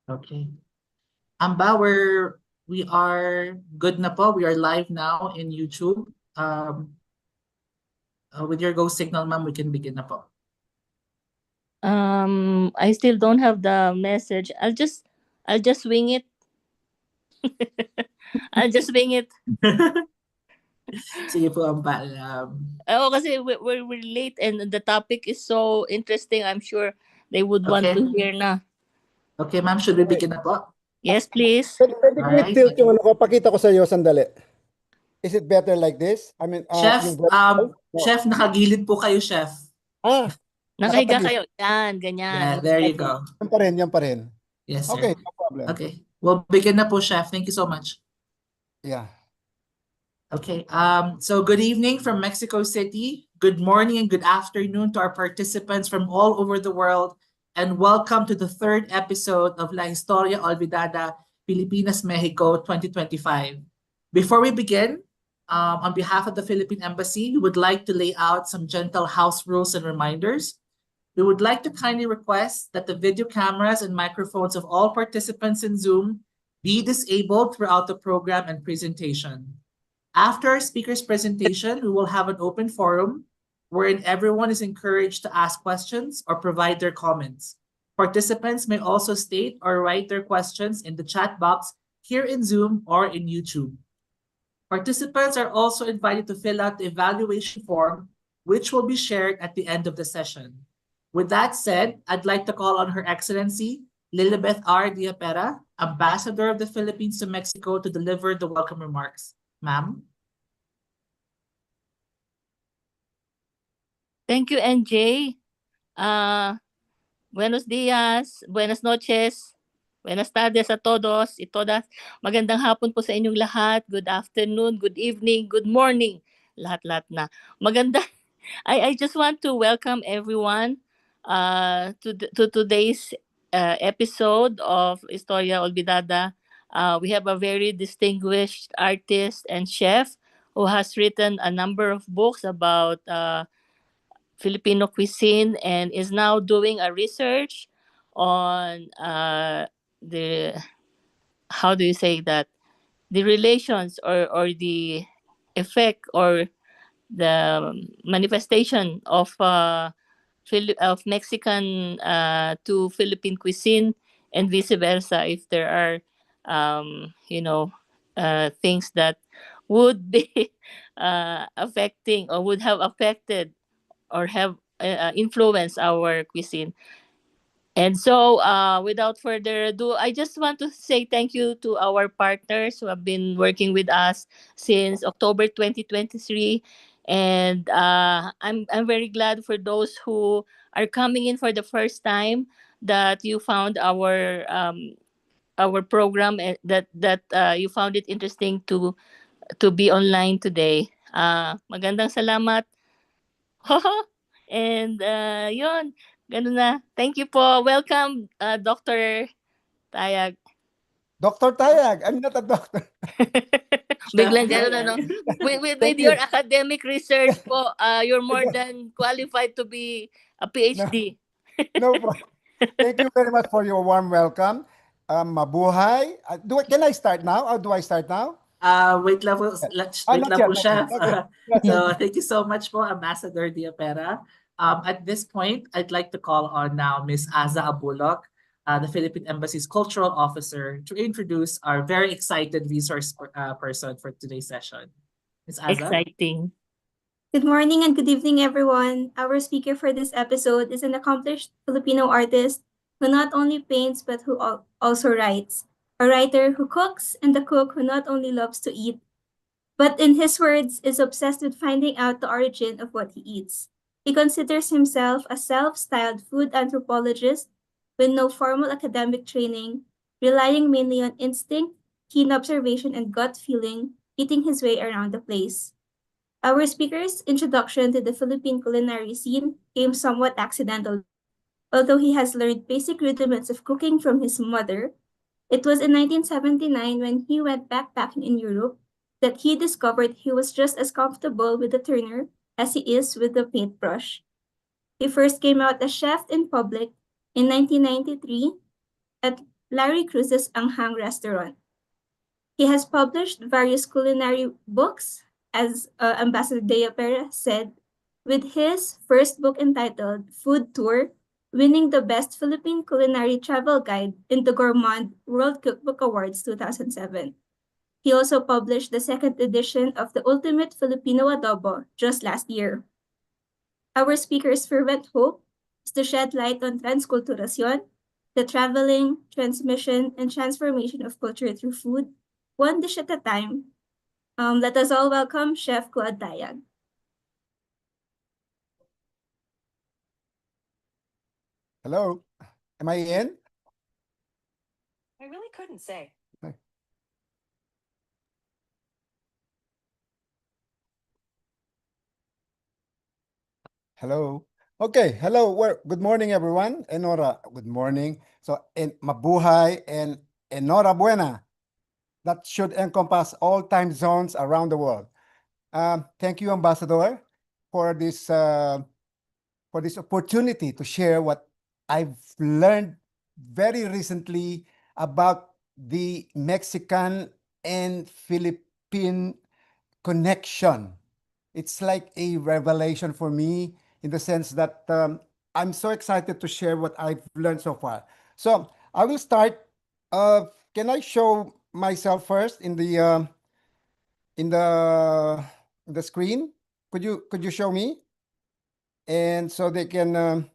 Okay. Amba, we are good na po. We are live now in YouTube. With your go signal, ma'am, we can begin na po. I still don't have the message. I'll just wing it. I'll just wing it. Sige po, Amba. Oh, kasi we're late and the topic is so interesting. I'm sure they would want Okay. to hear na. Okay, ma'am, should we Okay. begin na po? Yes, please. Pwede ko Alright. i-tilt yung ano ko. Pakita ko sa iyo sandali. Is it better like this? I mean, Chef, yung vertical? No. chef, nakagilid po kayo, chef. Ah, Nakahiga nakatagis. kayo. Yan, ganyan. Yeah, there you go. Yan pa rin, yan pa rin. Yes, sir. Okay, no problem. Okay. We'll begin na po, chef. Thank you so much. Yeah. Okay, so good evening from Mexico City. Good morning and good afternoon to our participants from all over the world. And welcome to the third episode of La Historia Olvidada, Filipinas, Mexico 2025. Before we begin, on behalf of the Philippine Embassy, we would like to lay out some gentle house rules and reminders. We would like to kindly request that the video cameras and microphones of all participants in Zoom be disabled throughout the program and presentation. After our speaker's presentation, we will have an open forum wherein everyone is encouraged to ask questions or provide their comments. Participants may also state or write their questions in the chat box here in Zoom or in YouTube. Participants are also invited to fill out the evaluation form, which will be shared at the end of the session. With that said, I'd like to call on Her Excellency Lilibeth R. Diapera, Ambassador of the Philippines to Mexico, to deliver the welcome remarks. Ma'am? Thank you, NJ. Buenos días, buenas noches, buenas tardes a todos y todas. Magandang hapon po sa inyong lahat. Good afternoon, good evening, good morning. Lahat-lahat na. Maganda. I just want to welcome everyone to today's episode of Historia Olvidada. We have a very distinguished artist and chef who has written a number of books about Filipino cuisine and is now doing a research on the how do you say that, the relations or the effect or the manifestation of of Mexican to Philippine cuisine and vice versa, if there are things that would be affecting or would have affected or have influenced our cuisine. And so, without further ado, I just want to say thank you to our partners who have been working with us since October 2023. And I'm very glad for those who are coming in for the first time that you found our program and that you found it interesting to be online today. Magandang salamat. And yun, ganun na. Thank you po. Welcome, Dr. Tayag. Dr. Tayag, I'm not a doctor. Biglang gano'n, ano? With Thank your you. academic research po, you're more than qualified to be a No, PhD. no problem. Thank you very much for your warm welcome. Mabuhay. Can I start now or do I start now? Wait lang po, wait Not lang yet, po, not yet. Chef. Okay. Not So yet. thank you so much po, Ambassador Diapera. At this point, I'd like to call on now Ms. Aza Abulok, the Philippine Embassy's Cultural Officer, to introduce our very excited resource person for today's session. Ms. Aza? Exciting. Good morning and good evening, everyone. Our speaker for this episode is an accomplished Filipino artist who not only paints but who also writes. A writer who cooks and a cook who not only loves to eat, but in his words, is obsessed with finding out the origin of what he eats. He considers himself a self-styled food anthropologist with no formal academic training, relying mainly on instinct, keen observation, and gut feeling, eating his way around the place. Our speaker's introduction to the Philippine culinary scene came somewhat accidentally. Although he has learned basic rudiments of cooking from his mother, it was in 1979 when he went backpacking in Europe that he discovered he was just as comfortable with the turner as he is with the paintbrush. He first came out as chef in public in 1993 at Larry Cruz's Anghang Restaurant. He has published various culinary books, as Ambassador Dea Pera said, with his first book entitled Food Tour, winning the Best Philippine Culinary Travel Guide in the Gourmand World Cookbook Awards 2007. He also published the second edition of the Ultimate Filipino Adobo just last year. Our speaker's fervent hope is to shed light on Transculturation, the traveling, transmission, and transformation of culture through food, one dish at a time. Let us all welcome Chef Claude Tayag. Hello, am I in? I really couldn't say. Hello. Okay, hello. Good morning, everyone. Enora, good morning. So, mabuhay and enhorabuena. That should encompass all time zones around the world. Thank you, Ambassador, for this opportunity to share what I've learned very recently about the Mexican and Philippine connection. It's like a revelation for me in the sense that I'm so excited to share what I've learned so far. So I will start. Can I show myself first in the in the in the screen? Could you show me? And so they can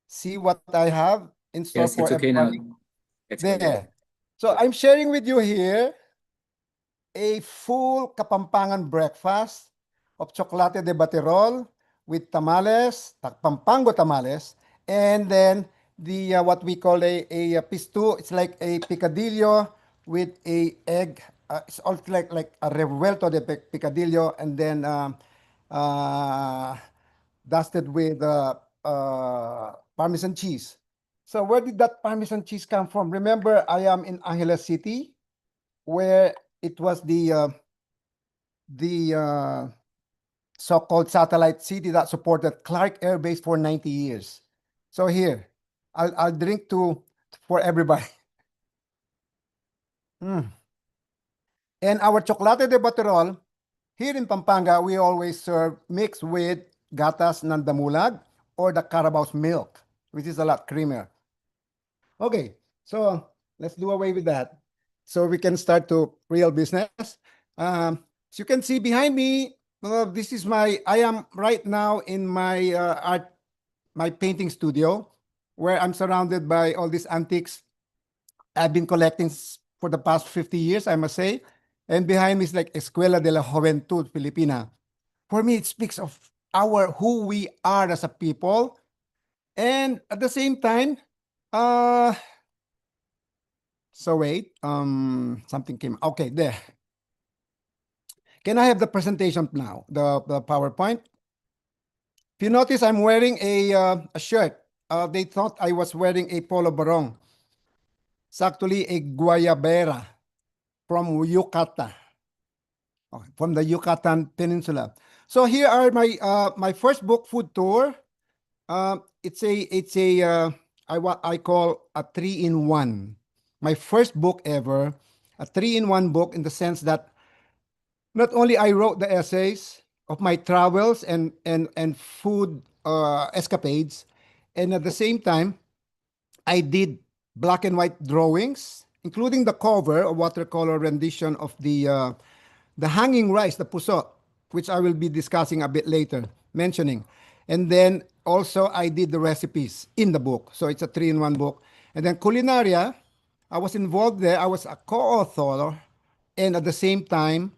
see what I have in store Yes, for it's okay now. everybody. It's good. There. So I'm sharing with you here a full Kapampangan breakfast of chocolate de baterol with tamales, Pampango tamales, and then the what we call a pistu. It's like a picadillo with a egg. It's also like a revuelto de picadillo, and then dusted with Parmesan cheese. So where did that Parmesan cheese come from? Remember, I am in Angeles City, where it was the so-called satellite city that supported Clark Air Base for 90 years. So here, I'll drink for everybody. And our chocolate de baterol, here in Pampanga, we always serve mixed with gatas ng damulag or the Carabao's milk, which is a lot creamier. Okay, so let's do away with that so we can start to real business. As you can see behind me, I am right now in my painting studio, where I'm surrounded by all these antiques I've been collecting for the past 50 years, I must say. And behind me is like Escuela de la Juventud Filipina. For me, it speaks of who we are as a people. And at the same time, so wait, something came. Okay, there. Can I have the presentation now, the PowerPoint? If you notice, I'm wearing a shirt. They thought I was wearing a polo barong. It's actually a guayabera from Yucatan, from the Yucatan Peninsula. So here are my first book, Food Tour. It's a I call a 3-in-1. My first book ever, a 3-in-1 book, in the sense that not only I wrote the essays of my travels and food escapades, and at the same time, I did black and white drawings, including the cover, a watercolor rendition of the hanging rice, the puso, which I will be discussing a bit later, mentioning. And then also I did the recipes in the book. So it's a 3-in-1 book. And then Culinaria, I was involved there. I was a co-author, and at the same time,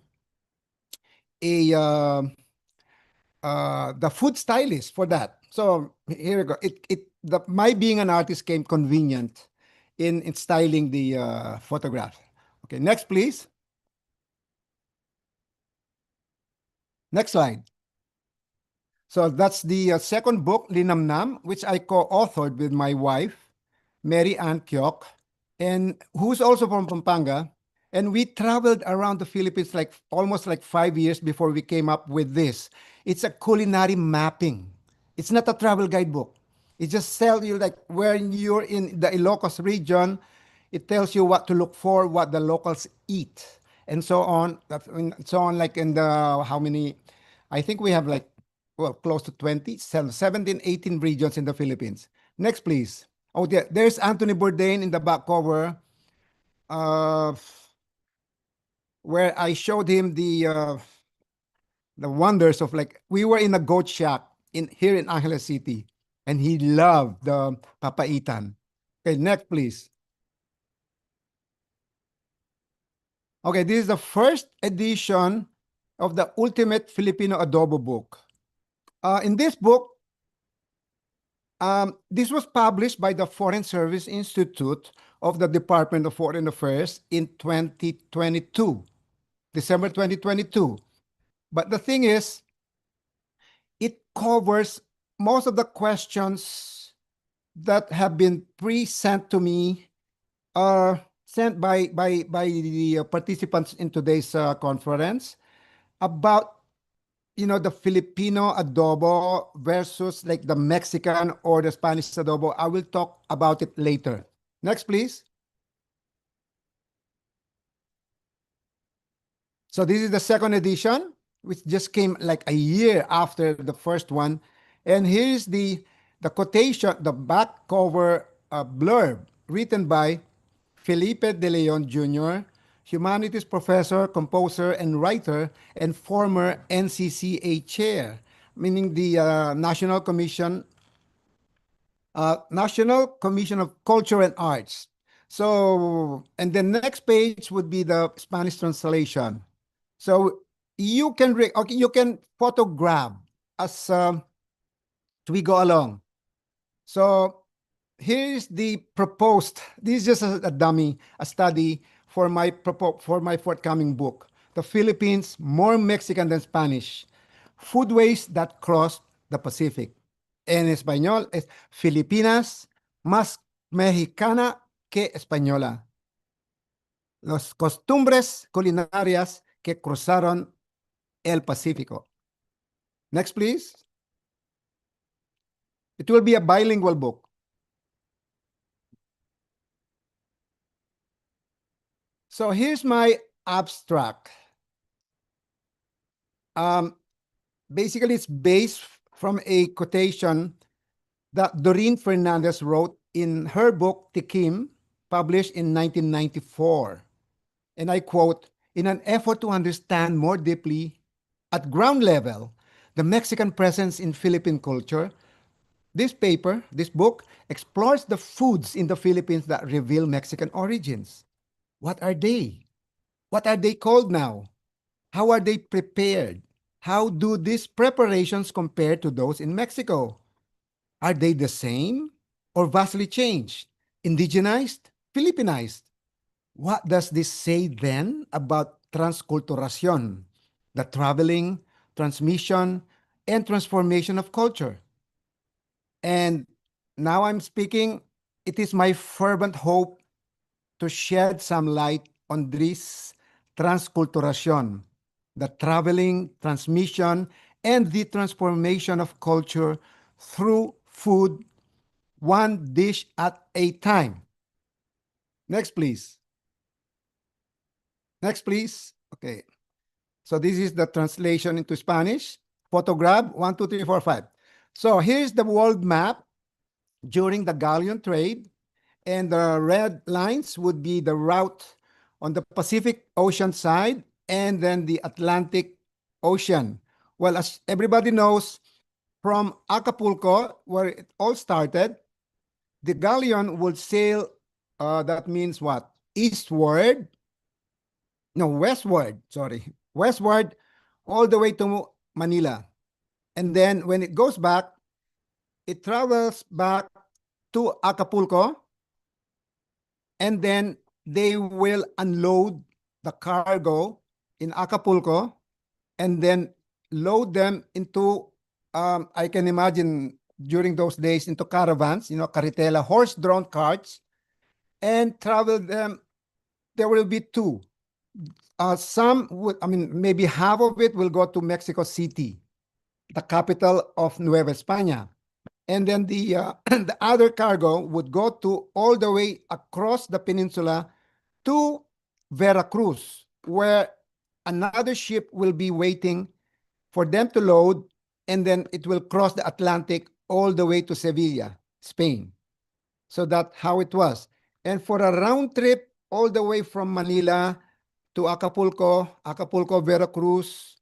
the food stylist for that. So here we go. My being an artist came convenient in styling the photograph. Okay, next please. Next slide. So that's the second book, Linamnam, which I co-authored with my wife, Mary Ann Kyok, and who's also from Pampanga. And we traveled around the Philippines almost 5 years before we came up with this. It's a culinary mapping. It's not a travel guidebook. It just tells you like when you're in the Ilocos region, it tells you what to look for, what the locals eat, and so on. So on, like in the how many? I think we have like, well, close to 20, 17, 18 regions in the Philippines. Next, please. Oh, yeah, there's Anthony Bourdain in the back cover, uh, where I showed him the wonders of, like, we were in a goat shack in here in Angeles City, and he loved the papaitan. Okay, next, please. Okay, this is the first edition of the Ultimate Filipino Adobo book. In this book, this was published by the Foreign Service Institute of the Department of Foreign Affairs in 2022, December 2022. But the thing is, it covers most of the questions that have been pre-sent to me, sent by the participants in today's conference about, the Filipino adobo versus like the Mexican or the Spanish adobo. I will talk about it later. Next, please. So this is the second edition, which just came like a year after the first one. And here's the quotation, the back cover blurb written by Felipe de Leon Jr., humanities professor, composer, and writer, and former NCCA chair, meaning the National Commission of Culture and Arts. So, and the next page would be the Spanish translation. So you can you can photograph as we go along. So here's the proposed. This is just a dummy, a study for my forthcoming book, The Philippines More Mexican Than Spanish: Foodways That Crossed the Pacific. En español es Filipinas más mexicana que española. Las costumbres culinarias que cruzaron el Pacífico. Next, please. It will be a bilingual book. So here's my abstract. Basically, it's based from a quotation that Doreen Fernandez wrote in her book, Tikim, published in 1994. And I quote, "In an effort to understand more deeply, at ground level, the Mexican presence in Philippine culture, this book, explores the foods in the Philippines that reveal Mexican origins. What are they? What are they called now? How are they prepared? How do these preparations compare to those in Mexico? Are they the same or vastly changed? Indigenized? Filipinized? What does this say then about transculturation, the traveling, transmission, and transformation of culture? And now I'm speaking, it is my fervent hope to shed some light on this transculturation, the traveling, transmission, and the transformation of culture through food, one dish at a time." Next, please. Next, please. Okay. So this is the translation into Spanish. Photograph 1, 2, 3, 4, 5. So here's the world map during the galleon trade. And the red lines would be the route on the Pacific Ocean side and then the Atlantic Ocean. Well, as everybody knows, from Acapulco, where it all started, the galleon would sail, that means what? Eastward, no, westward, sorry, westward, all the way to Manila. And then when it goes back, it travels back to Acapulco, and then they will unload the cargo in Acapulco and then load them into, I can imagine during those days, into caravans, carretela, horse-drawn carts, and travel them. There will be two. Some would, maybe half of it will go to Mexico City, the capital of Nueva España. And then the other cargo would go to all the way across the peninsula to Veracruz, where another ship will be waiting for them to load, and then it will cross the Atlantic all the way to Sevilla, Spain. So that's how it was. And for a round trip all the way from Manila to Acapulco, Veracruz,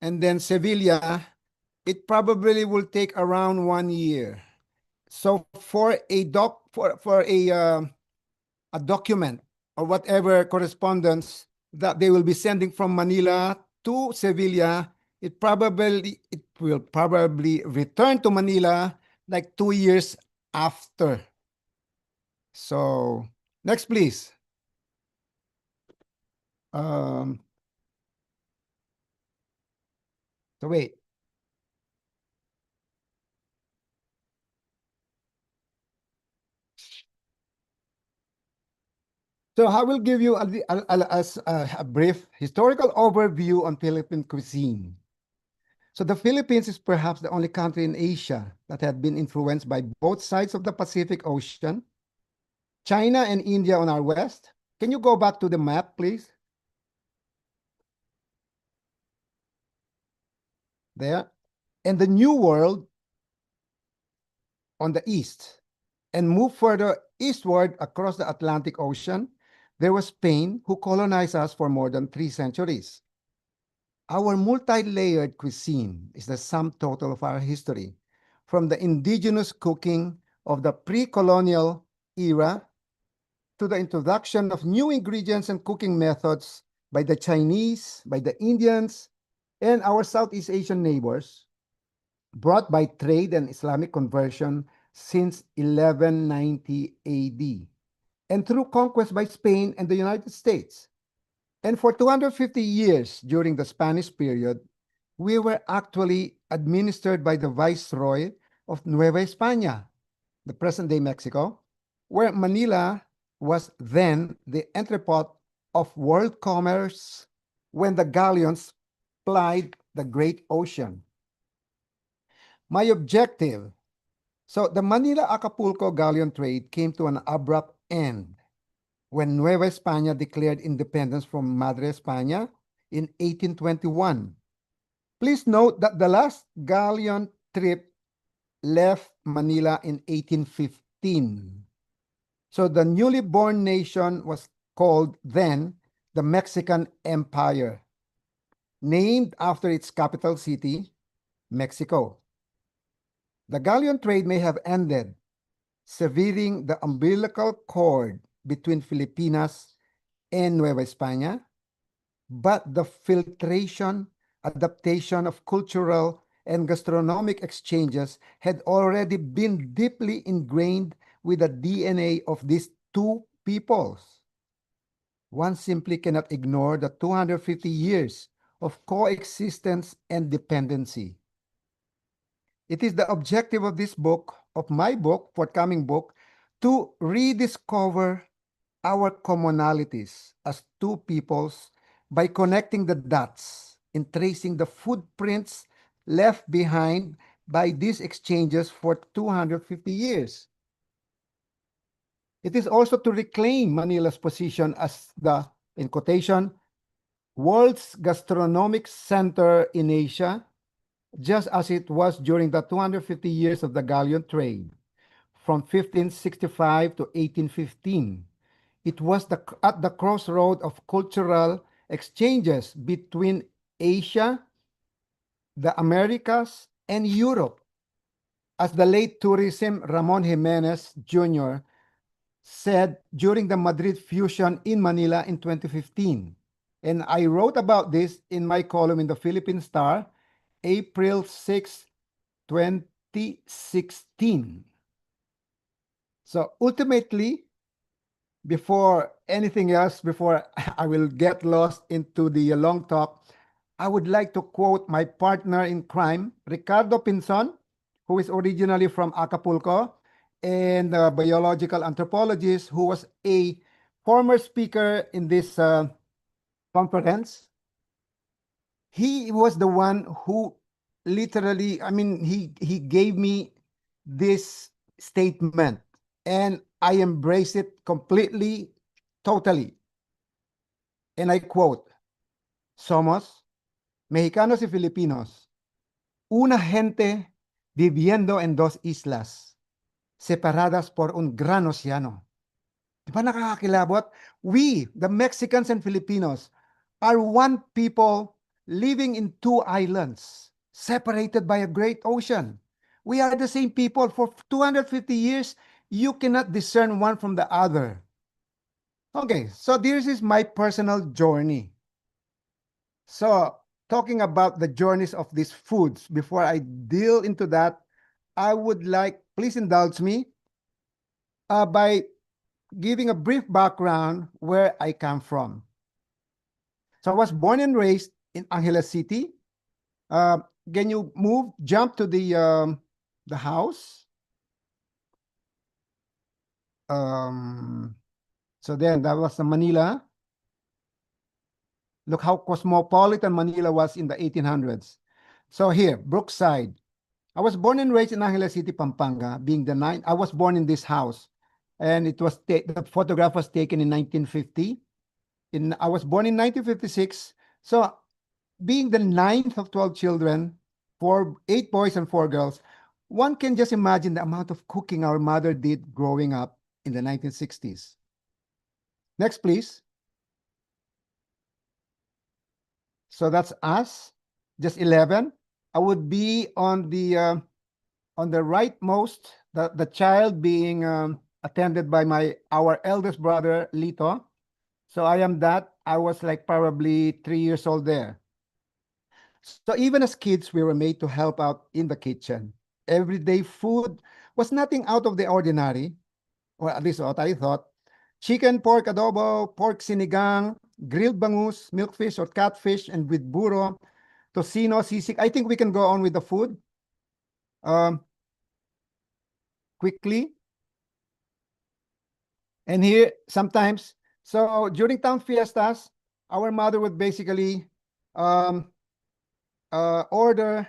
and then Sevilla, it probably will take around 1 year. So for a document or whatever correspondence that they will be sending from Manila to Sevilla, it will probably return to Manila like 2 years after. So next, please. So wait. So I will give you a brief historical overview on Philippine cuisine. So the Philippines is perhaps the only country in Asia that had been influenced by both sides of the Pacific Ocean, China and India on our west. Can you go back to the map, please? There. And the New World on the east. And move further eastward across the Atlantic Ocean, there was Spain, who colonized us for more than 3 centuries. Our multi-layered cuisine is the sum total of our history, from the indigenous cooking of the pre-colonial era to the introduction of new ingredients and cooking methods by the Chinese, by the Indians, and our Southeast Asian neighbors, brought by trade and Islamic conversion since 1190 AD, and through conquest by Spain and the United States. And for 250 years during the Spanish period, we were actually administered by the Viceroy of Nueva España, the present-day Mexico, where Manila was then the entrepot of world commerce when the galleons plied the great ocean. My objective. So the Manila-Acapulco galleon trade came to an abrupt end when Nueva España declared independence from Madre España in 1821. Please note that the last galleon trip left Manila in 1815. So the newly born nation was called then the Mexican Empire, named after its capital city, Mexico. The galleon trade may have ended, severing the umbilical cord between Filipinas and Nueva España, but the filtration, adaptation of cultural and gastronomic exchanges had already been deeply ingrained with the DNA of these two peoples. One simply cannot ignore the 250 years of coexistence and dependency. It is the objective of this book, of my book, forthcoming book, to rediscover our commonalities as two peoples by connecting the dots and tracing the footprints left behind by these exchanges for 250 years. It is also to reclaim Manila's position as the, in quotation, world's gastronomic center in Asia, just as it was during the 250 years of the galleon trade, from 1565 to 1815. It was at the crossroad of cultural exchanges between Asia, the Americas, and Europe, as the late tourism Ramon Jimenez Jr. said during the Madrid Fusion in Manila in 2015. And I wrote about this in my column in the Philippine Star, April 6, 2016. So ultimately, before anything else, before I will get lost into the long talk, I would like to quote my partner in crime, Ricardo Pinzon, who is originally from Acapulco, and a biological anthropologist who was a former speaker in this conference. He was the one who literally, I mean, he gave me this statement, and I embrace it completely, totally. And I quote, somos mexicanos y filipinos, una gente viviendo en dos islas, separadas por un gran océano. Di ba nakakakilabot? We, the Mexicans and Filipinos, are one people living in two islands, separated by a great ocean. We are the same people for 250 years. You cannot discern one from the other. Okay, so this is my personal journey. So, talking about the journeys of these foods, before I deal into that, I would like, please indulge me by giving a brief background where I come from. So I was born and raised in Angeles City. Can you jump to the house? So then that was Manila. Look how cosmopolitan Manila was in the 1800s. So here, Brookside. I was born and raised in Angeles City, Pampanga, being the ninth. I was born in this house, and it was the photograph was taken in 1950. I was born in 1956. So being the ninth of 12 children, 8 boys and 4 girls, one can just imagine the amount of cooking our mother did growing up in the 1960s. Next, please. So that's us, just 11. I would be on the rightmost, the child being attended by our eldest brother, Lito. So I am that. I was like probably 3 years old there. So even as kids, we were made to help out in the kitchen. Everyday food was nothing out of the ordinary, or at least what I thought. Chicken, pork adobo, pork sinigang, grilled bangus, milkfish or catfish, and with burro, tocino, sisig. I think we can go on with the food. Quickly. And here, sometimes, so during town fiestas, our mother would basically order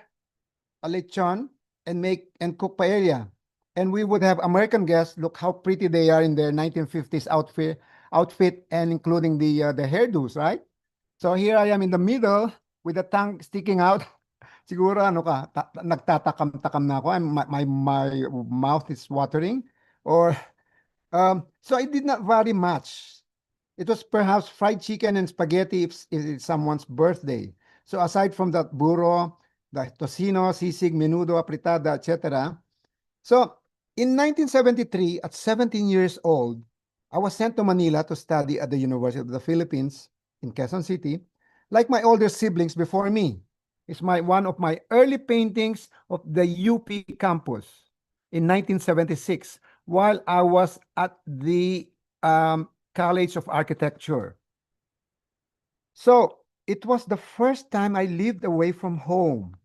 a lechon and cook paella. And we would have American guests. Look how pretty they are in their 1950s outfit and including the hairdos, right? So here I am in the middle with the tongue sticking out. Siguro ano ka, nagtatakam-takam na ako. My mouth is watering. Or so it did not vary much. It was perhaps fried chicken and spaghetti if it's someone's birthday. So aside from that burro, the tocino, sisig, menudo, apritada, etc. So in 1973, at 17 years old, I was sent to Manila to study at the University of the Philippines in Quezon City, like my older siblings before me. It's one of my early paintings of the UP campus in 1976, while I was at the College of Architecture. So it was the first time I lived away from home.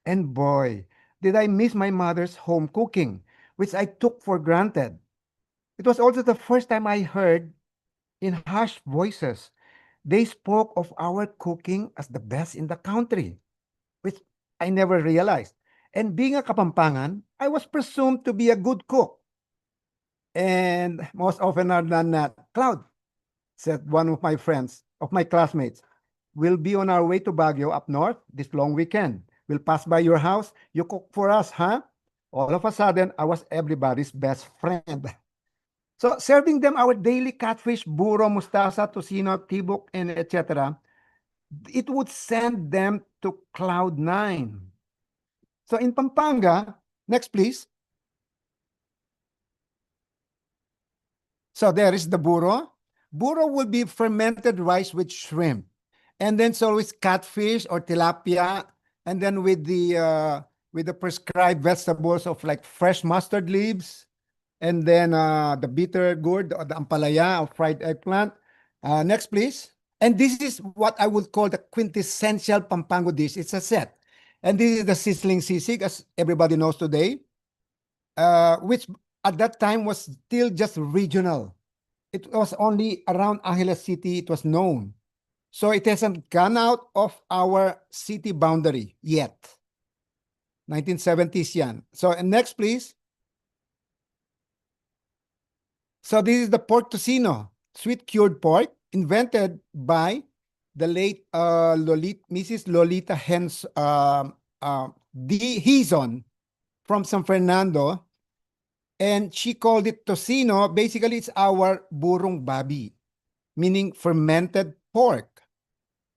And boy, did I miss my mother's home cooking, which I took for granted. It was also the first time I heard in hushed voices, they spoke of our cooking as the best in the country, which I never realized. And being a Kapampangan, I was presumed to be a good cook. And most often than not, Claude, said one of my friends, of my classmates, we'll be on our way to Baguio up north this long weekend. We'll pass by your house. You cook for us, huh? All of a sudden, I was everybody's best friend. So serving them our daily catfish, burro, mustasa, tocino, tibok, and etc., it would send them to cloud 9. So in Pampanga, next please. So there is the burro. Burro will be fermented rice with shrimp. And then so it's catfish or tilapia. And then with the prescribed vegetables of like fresh mustard leaves. And then the bitter gourd or the ampalaya or fried eggplant. Next, please. And this is what I would call the quintessential Pampango dish. It's a set. And this is the sizzling sisig, as everybody knows today, which at that time was still just regional. It was only around Angeles City it was known. So it hasn't gone out of our city boundary yet. 1970s yan. So next, please. So this is the pork tocino, sweet cured pork, invented by the late Mrs. Lolita Hens Hizon from San Fernando. And she called it tocino. Basically, it's our burong babi, meaning fermented pork.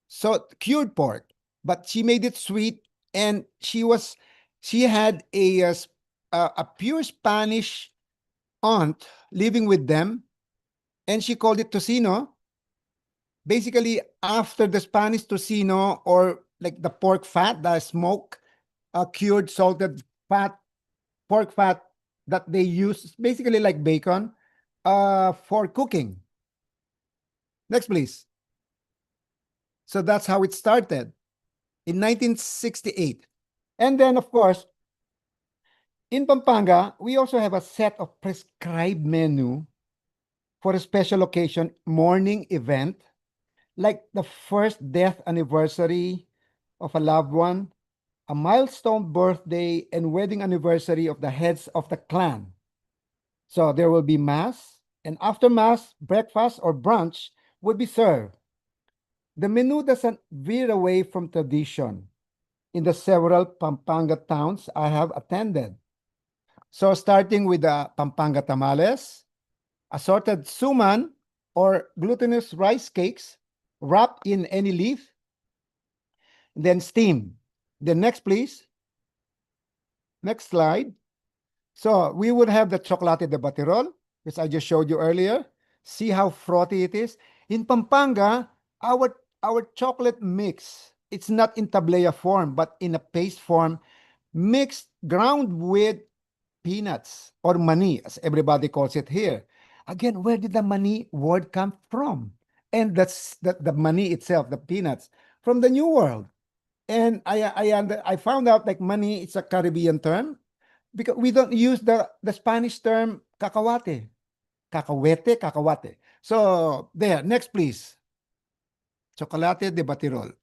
So cured pork, but she made it sweet, and she had a pure Spanish aunt living with them, and she called it tocino. Basically, after the Spanish tocino, or like the pork fat, the smoke, cured salted fat, pork fat that they use, basically like bacon, for cooking. Next, please. So that's how it started in 1968. And then, of course, in Pampanga, we also have a set of prescribed menu for a special occasion, morning event, like the first death anniversary of a loved one, a milestone birthday, and wedding anniversary of the heads of the clan. So there will be mass, and after mass, breakfast or brunch would be served. The menu doesn't veer away from tradition in the several Pampanga towns I have attended. So starting with the Pampanga tamales, assorted suman or glutinous rice cakes wrapped in any leaf, then steam. The next, please. Next slide. So we would have the chocolate de batirol, which I just showed you earlier. See how frothy it is. In Pampanga, our chocolate mix, it's not in tablea form, but in a paste form, mixed, ground with peanuts or mani, as everybody calls it here. Again, where did the mani word come from? And that's the mani itself, the peanuts, from the New World. And I found out like mani, it's a Caribbean term, because we don't use the Spanish term cacahuate. Cacahuate. So there, next please. Chocolate de batirol.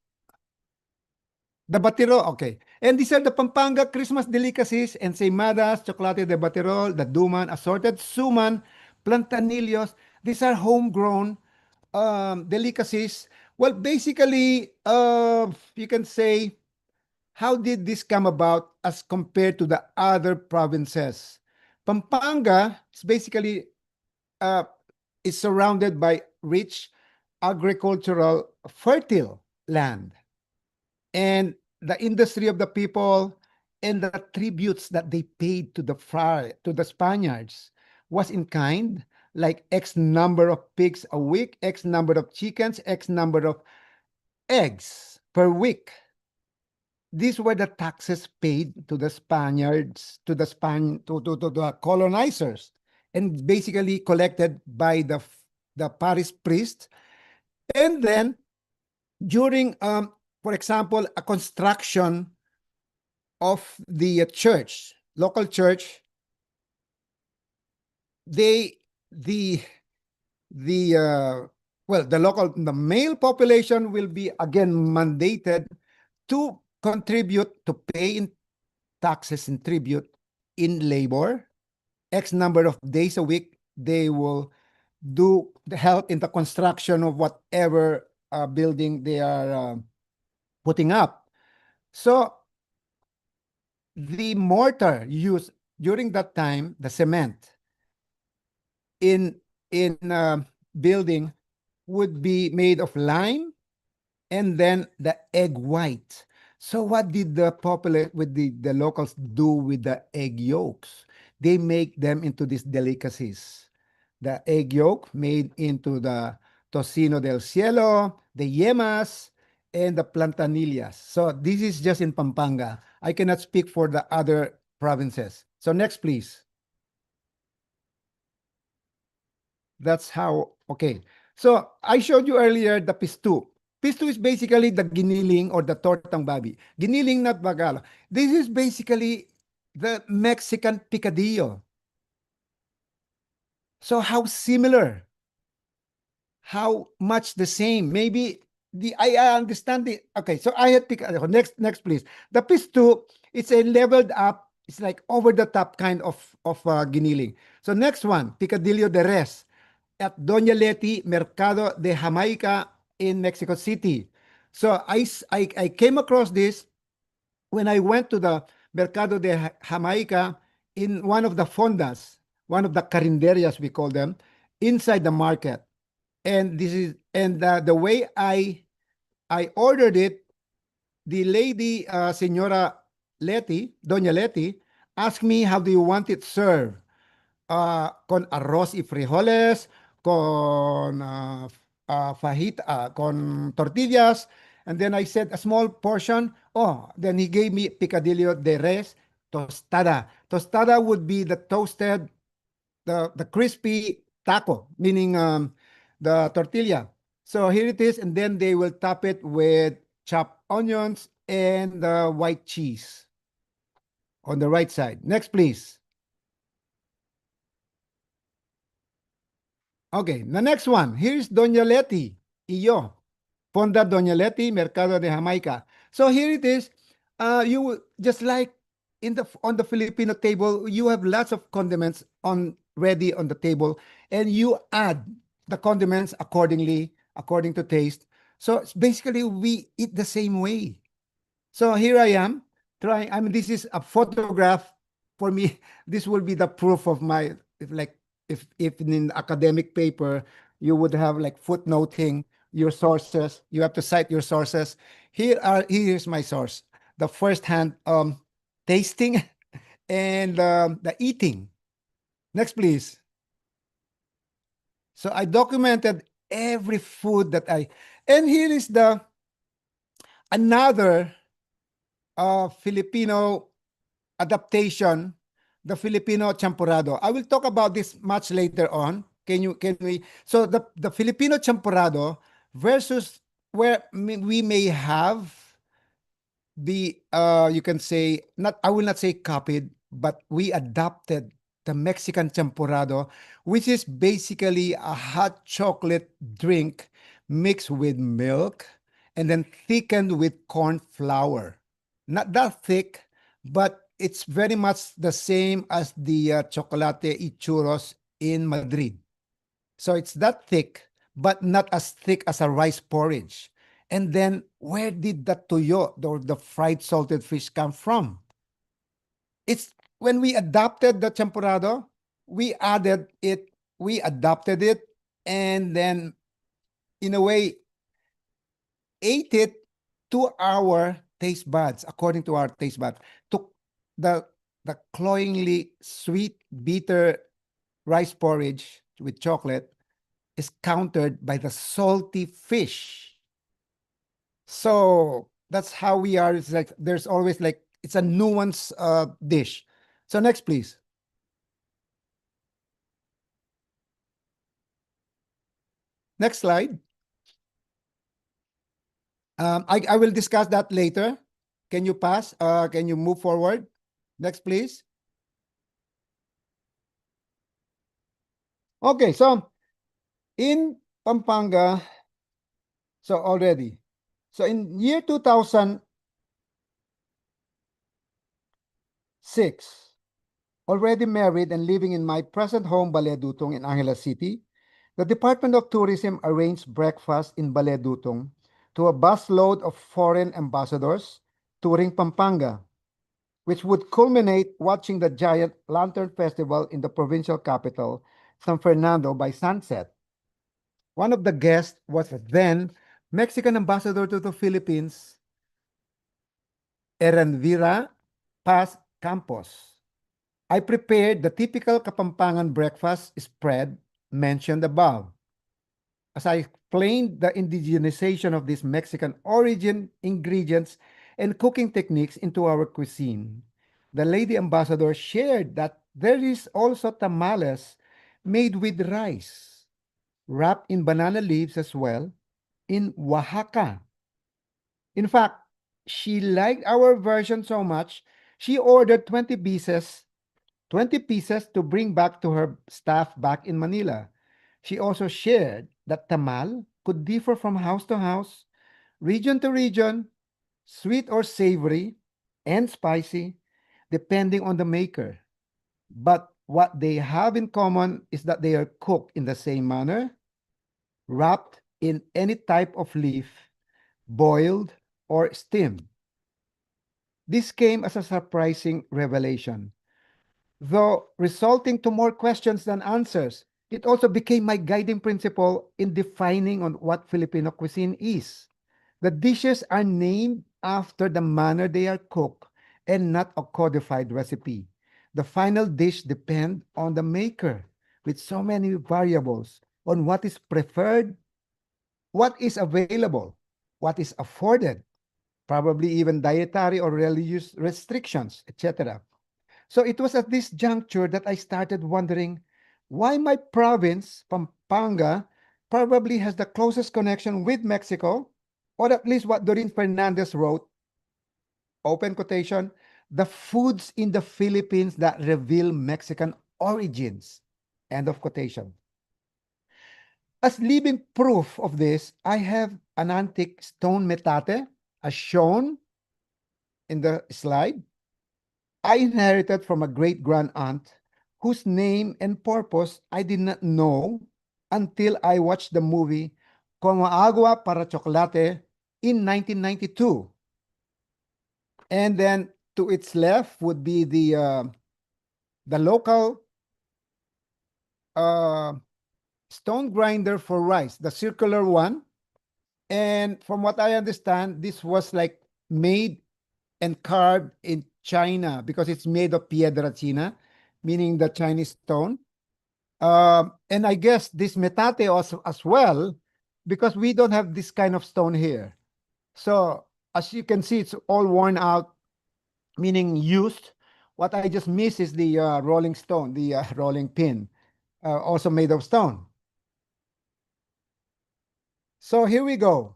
The batiro, okay. And these are the Pampanga Christmas delicacies: ensaimadas, chocolate de batirol, the duman, assorted suman, plantanillos. These are homegrown delicacies. Well, basically, you can say, how did this come about as compared to the other provinces? Pampanga is basically is surrounded by rich agricultural fertile land, and the industry of the people and the tributes that they paid to the Spaniards was in kind, like X number of pigs a week, X number of chickens, X number of eggs per week. These were the taxes paid to the Spaniards, to the colonizers, and basically collected by the parish priest. And then during, for example, a construction of the church, local church, the male population will be again mandated to contribute, to pay in taxes and tribute in labor. X number of days a week, they will do the help in the construction of whatever building they are putting up. So the mortar used during that time, the cement in building would be made of lime and then the egg white. So what did the locals do with the egg yolks? They make them into these delicacies. The egg yolk made into the tocino del cielo, the yemas, and the plantanillas. So this is just in Pampanga. I cannot speak for the other provinces. So next, please. That's how, okay. So I showed you earlier the pistu. Pistu is basically the giniling or the tortang babi. Giniling, not bagalo. This is basically the Mexican picadillo. So how similar? How much the same? Maybe I understand the, okay, so I had pick, next please. The pistu, it's a leveled up It's like over the top kind of giniling. So next one, Picadillo de Res at Doña Leti Mercado de Jamaica in Mexico City. So I came across this when I went to the Mercado de Jamaica in one of the fondas, one of the carinderias we call them, inside the market. And the way I ordered it, the lady, Senora Leti, Doña Leti, asked me, how do you want it served? Con arroz y frijoles, con fajita, con tortillas. And then I said, a small portion. Oh, then he gave me picadillo de res tostada. Tostada would be the toasted, the crispy taco, meaning the tortilla. So here it is, and then they will top it with chopped onions and the white cheese on the right side. Next, please. Okay, the next one. Here's Doña Leti y yo. Fonda Doña Leti, Mercado de Jamaica. So here it is. Just like on the Filipino table, you have lots of condiments on ready on the table, and you add the condiments accordingly, according to taste. So basically, we eat the same way. So here I am trying. I mean, this is a photograph for me. This will be the proof of my, if in academic paper you would have like footnoting your sources. You have to cite your sources. Here's my source. The first hand tasting and the eating. Next, please. So I documented every food that and here is the another Filipino adaptation, the Filipino champurrado. I will talk about this much later on. Can we? So the Filipino champurrado versus where we may have the you can say, not, I will not say copied, but we adopted the Mexican champurrado, which is basically a hot chocolate drink mixed with milk and then thickened with corn flour. Not that thick, but it's very much the same as the chocolate y churros in Madrid. So it's that thick, but not as thick as a rice porridge. And then where did the tuyo, the fried salted fish, come from? It's when we adopted the champurrado, we adopted it, and then in a way ate it to our taste buds, according to our taste buds. Took the cloyingly sweet, bitter rice porridge with chocolate is countered by the salty fish. So that's how we are. It's like there's always like it's a nuanced dish. So next, please. Next slide. I will discuss that later. Can you pass? Can you move forward? Next, please. Okay, so in Pampanga, so already. So in year 2006, already married and living in my present home, Baledutong in Angeles City, the Department of Tourism arranged breakfast in Baledutong to a busload of foreign ambassadors touring Pampanga, which would culminate watching the giant Lantern Festival in the provincial capital, San Fernando, by sunset. One of the guests was then Mexican ambassador to the Philippines, Eranvira Paz Campos. I prepared the typical Kapampangan breakfast spread mentioned above. As I explained the indigenization of these Mexican origin ingredients and cooking techniques into our cuisine, the lady ambassador shared that there is also tamales made with rice, wrapped in banana leaves as well, in Oaxaca. In fact, she liked our version so much, she ordered 20 pieces to bring back to her staff back in Manila. She also shared that tamal could differ from house to house, region to region, sweet or savory, and spicy. depending on the maker. But what they have in common is that they are cooked in the same manner, wrapped in any type of leaf, boiled, or steamed. This came as a surprising revelation. Though resulting to more questions than answers, it also became my guiding principle in defining on what Filipino cuisine is. The dishes are named after the manner they are cooked and not a codified recipe. The final dish depends on the maker with so many variables on what is preferred, what is available, what is afforded, probably even dietary or religious restrictions, etc. So it was at this juncture that I started wondering why my province, Pampanga, probably has the closest connection with Mexico, or at least what Doreen Fernandez wrote, open quotation, the foods in the Philippines that reveal Mexican origins, end of quotation. As living proof of this, I have an antique stone metate, as shown in the slide. I inherited from a great grand aunt whose name and purpose I did not know until I watched the movie Como Agua para Chocolate in 1992. And then to its left would be the local stone grinder for rice, the circular one. And from what I understand, this was like made and carved in China because it's made of piedra china, meaning the Chinese stone. And I guess this metate also as well, because we don't have this kind of stone here. So as you can see, it's all worn out, meaning used. What I just miss is the rolling stone, the rolling pin, also made of stone. So here we go.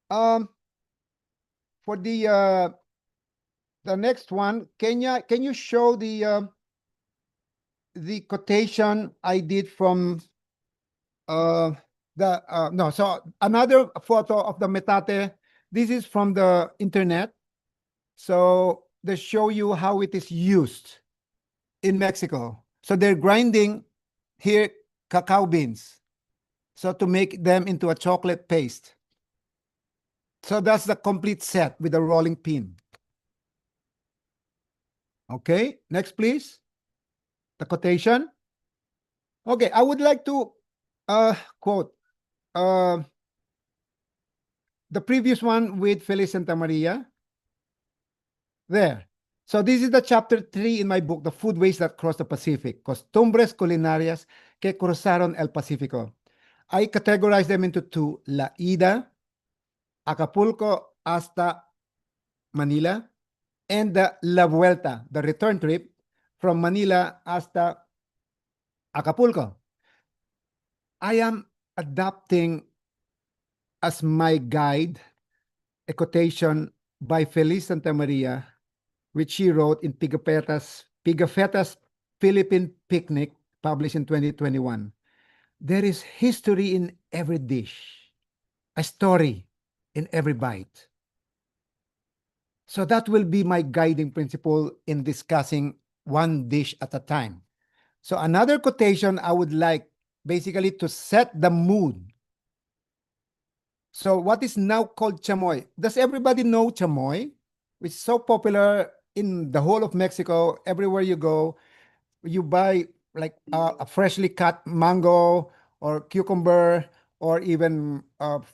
For the next one, Kenya, can you show the quotation I did from no, so another photo of the metate. This is from the internet. So they show you how it is used in Mexico. So they're grinding here cacao beans, so to make them into a chocolate paste. So that's the complete set with the rolling pin. Okay, next please. The quotation. Okay, I would like to quote the previous one with Feliz Santa Maria. There. So this is the chapter 3 in my book, The Foodways That Cross the Pacific, Costumbres Culinarias que Cruzaron el Pacífico. I categorize them into two, La Ida, Acapulco hasta Manila, and the La Vuelta, the return trip from Manila hasta Acapulco. I am adopting as my guide a quotation by Feliz Santa Maria, which she wrote in Pigafetta's Philippine Picnic, published in 2021. There is history in every dish, a story in every bite. So that will be my guiding principle in discussing one dish at a time. So another quotation I would like basically to set the mood. So what is now called chamoy? Does everybody know chamoy? Which is so popular in the whole of Mexico. Everywhere you go, you buy like a freshly cut mango or cucumber or even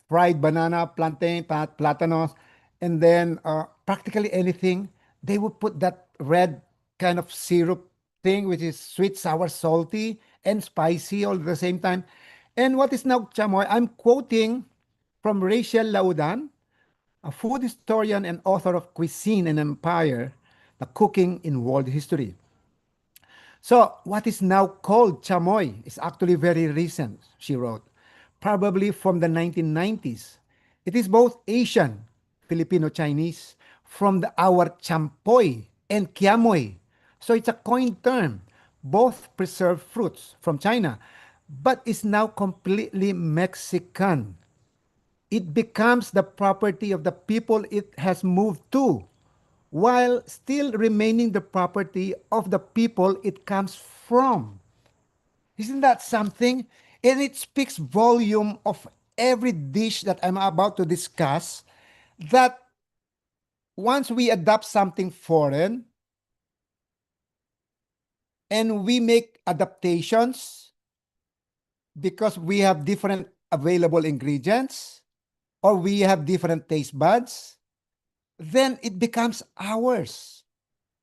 fried banana, plantain, platanos, and then practically anything, they would put that red kind of syrup thing, which is sweet, sour, salty, and spicy all at the same time. And what is now chamoy? I'm quoting from Rachel Laudan, a food historian and author of Cuisine and Empire, the Cooking in World History. So what is now called chamoy is actually very recent, she wrote, probably from the 1990s. It is both Asian, Filipino-Chinese, from our champoy and kiamoy. So it's a coined term, both preserved fruits from China, but is now completely Mexican. It becomes the property of the people it has moved to, while still remaining the property of the people it comes from. Isn't that something? And it speaks volume of every dish that I'm about to discuss, that once we adopt something foreign and we make adaptations because we have different available ingredients or we have different taste buds, then it becomes ours.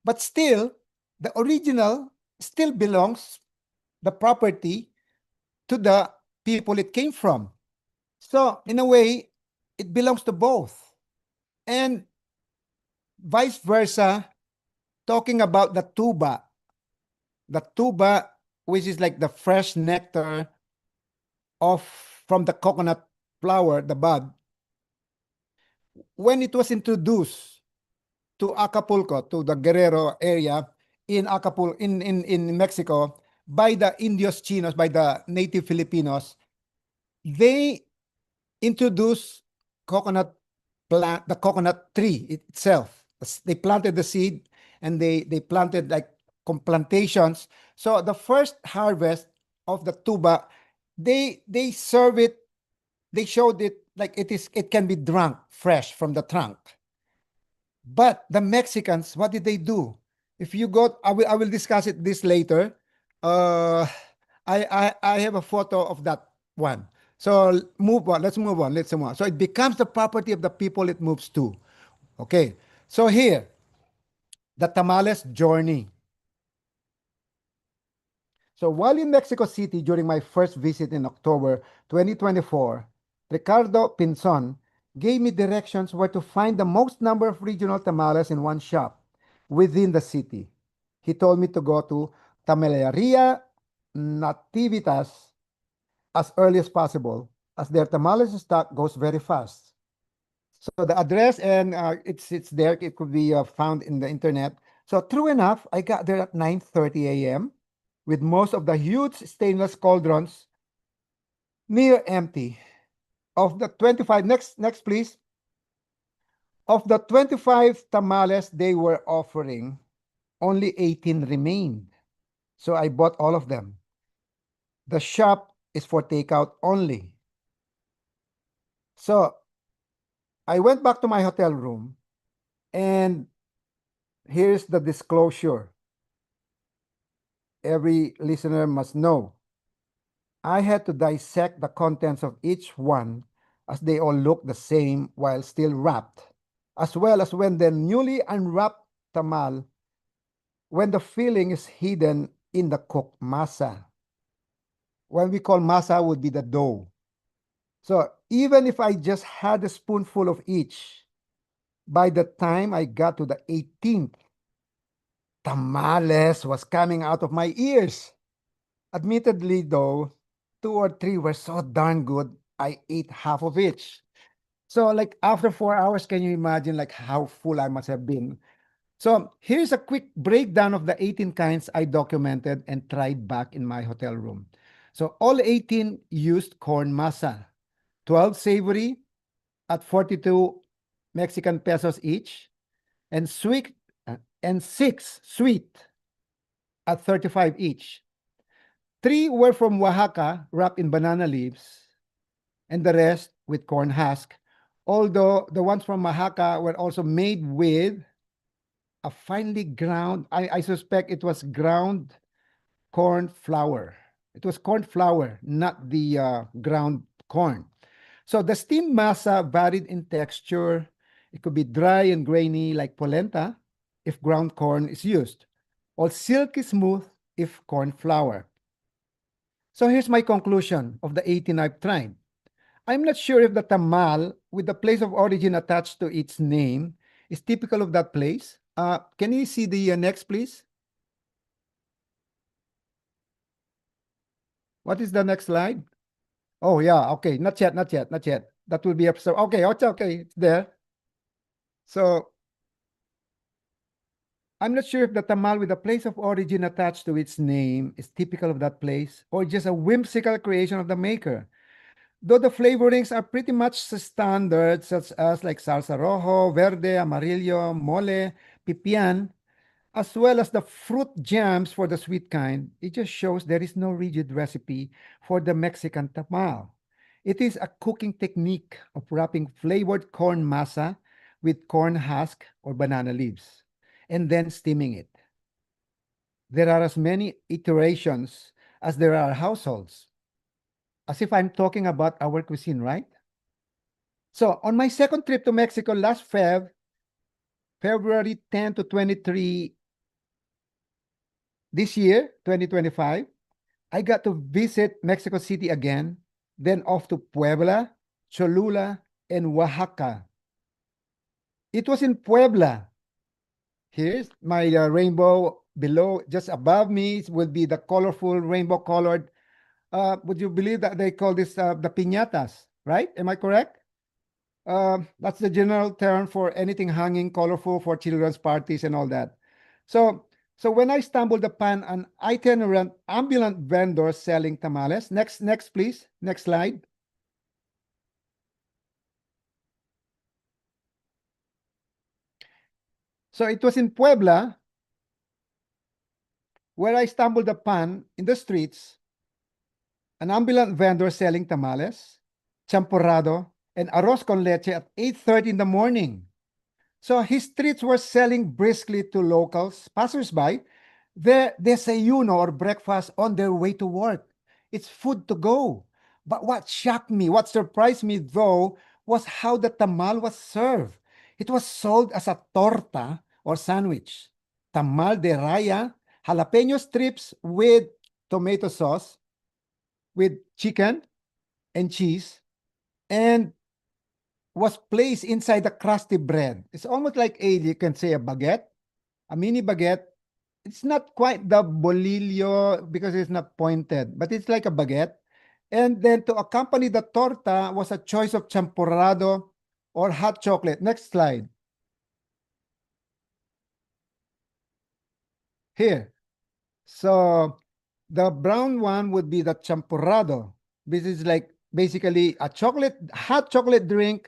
But still, the original still belongs, the property, to the people it came from. So in a way, it belongs to both. And vice versa, talking about the tuba, which is like the fresh nectar of from the coconut flower, the bud, when it was introduced to Acapulco, to the Guerrero area in Acapulco, in Mexico, by the Indios Chinos, by the native Filipinos, they introduced coconut plant, the coconut tree itself. They planted the seed and they planted like plantations. So the first harvest of the tuba, they serve it, they showed it like it can be drunk fresh from the trunk. But the Mexicans, what did they do? If you go, I will discuss this later. I have a photo of that one. So move on. Let's move on. Let's move on. So it becomes the property of the people it moves to. Okay. So here, the tamales journey. So while in Mexico City during my first visit in October 2024, Ricardo Pinzon gave me directions where to find the most number of regional tamales in one shop within the city. He told me to go to Tamaleria Nativitas as early as possible, as their tamales stock goes very fast. So the address, and it's there. It could be found in the internet. So true enough, I got there at 9:30 a.m. with most of the huge stainless cauldrons near empty. Of the 25, next please. Of the 25 tamales they were offering, only 18 remained. So I bought all of them. The shop is for takeout only. So I went back to my hotel room, and here's the disclosure. Every listener must know. I had to dissect the contents of each one as they all look the same while still wrapped, as well as when the newly unwrapped tamal, when the filling is hidden in the cooked masa. What we call masa would be the dough. So even if I just had a spoonful of each, by the time I got to the 18th, tamales was coming out of my ears. Admittedly, though, 2 or 3 were so darn good, I ate half of each. So, like after 4 hours, can you imagine like how full I must have been? So here's a quick breakdown of the 18 kinds I documented and tried back in my hotel room. So all 18 used corn masa, 12 savory at 42 Mexican pesos each, and sweet and 6 sweet at 35 each. 3 were from Oaxaca, wrapped in banana leaves, and the rest with corn husk. Although the ones from Oaxaca were also made with a finely ground, I suspect it was ground corn flour. It was corn flour, not the ground corn. So the steamed masa varied in texture. It could be dry and grainy like polenta if ground corn is used, or silky smooth if corn flour. So here's my conclusion of the 18 I've tried. I'm not sure if the tamal with the place of origin attached to its name is typical of that place. Can you see the next, please? What is the next slide? Oh, yeah. Okay. Not yet. Not yet. Not yet. That will be episode. Okay. Okay. It's there. So I'm not sure if the tamal with a place of origin attached to its name is typical of that place or just a whimsical creation of the maker. Though the flavorings are pretty much standard, such as like salsa rojo, verde, amarillo, mole, pipian, as well as the fruit jams for the sweet kind. It just shows there is no rigid recipe for the Mexican tamal. It is a cooking technique of wrapping flavored corn masa with corn husk or banana leaves and then steaming it. There are as many iterations as there are households. As if I'm talking about our cuisine, right? So on my second trip to Mexico last February 10 to 23 this year, 2025, I got to visit Mexico City again, then off to Puebla, Cholula, and Oaxaca. It was in Puebla. Here's my rainbow below, just above me will be the colorful rainbow colored. Would you believe that they call this the piñatas, right? Am I correct? That's the general term for anything hanging colorful for children's parties and all that. So when I stumbled upon an itinerant ambulant vendor selling tamales, next please, next slide. So it was in Puebla where I stumbled upon in the streets an ambulant vendor selling tamales, champurrado, and arroz con leche at 8:30 in the morning. So his streets were selling briskly to locals, passersby, their desayuno or breakfast on their way to work. It's food to go. But what shocked me, what surprised me though, was how the tamal was served. It was sold as a torta or sandwich. Tamal de raya, jalapeno strips with tomato sauce, with chicken and cheese, and was placed inside the crusty bread. It's almost like you can say a baguette, a mini baguette. It's not quite the bolillo because it's not pointed, but it's like a baguette. And then to accompany the torta was a choice of champurrado or hot chocolate. Next slide. Here. So the brown one would be the champurrado. This is like basically a hot chocolate drink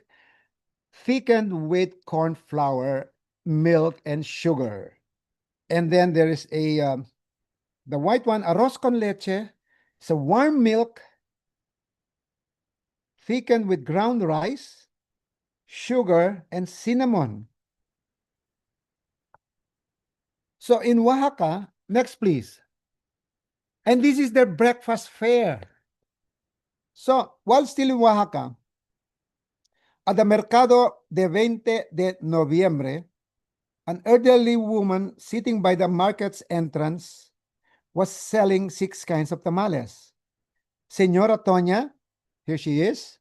thickened with corn flour, milk, and sugar. And then there is the white one, arroz con leche. It's a warm milk thickened with ground rice, sugar, and cinnamon. So in Oaxaca, next please. And this is their breakfast fare. So while still in Oaxaca, at the Mercado de 20 de Noviembre, an elderly woman sitting by the market's entrance was selling 6 kinds of tamales. Señora Toña, here she is.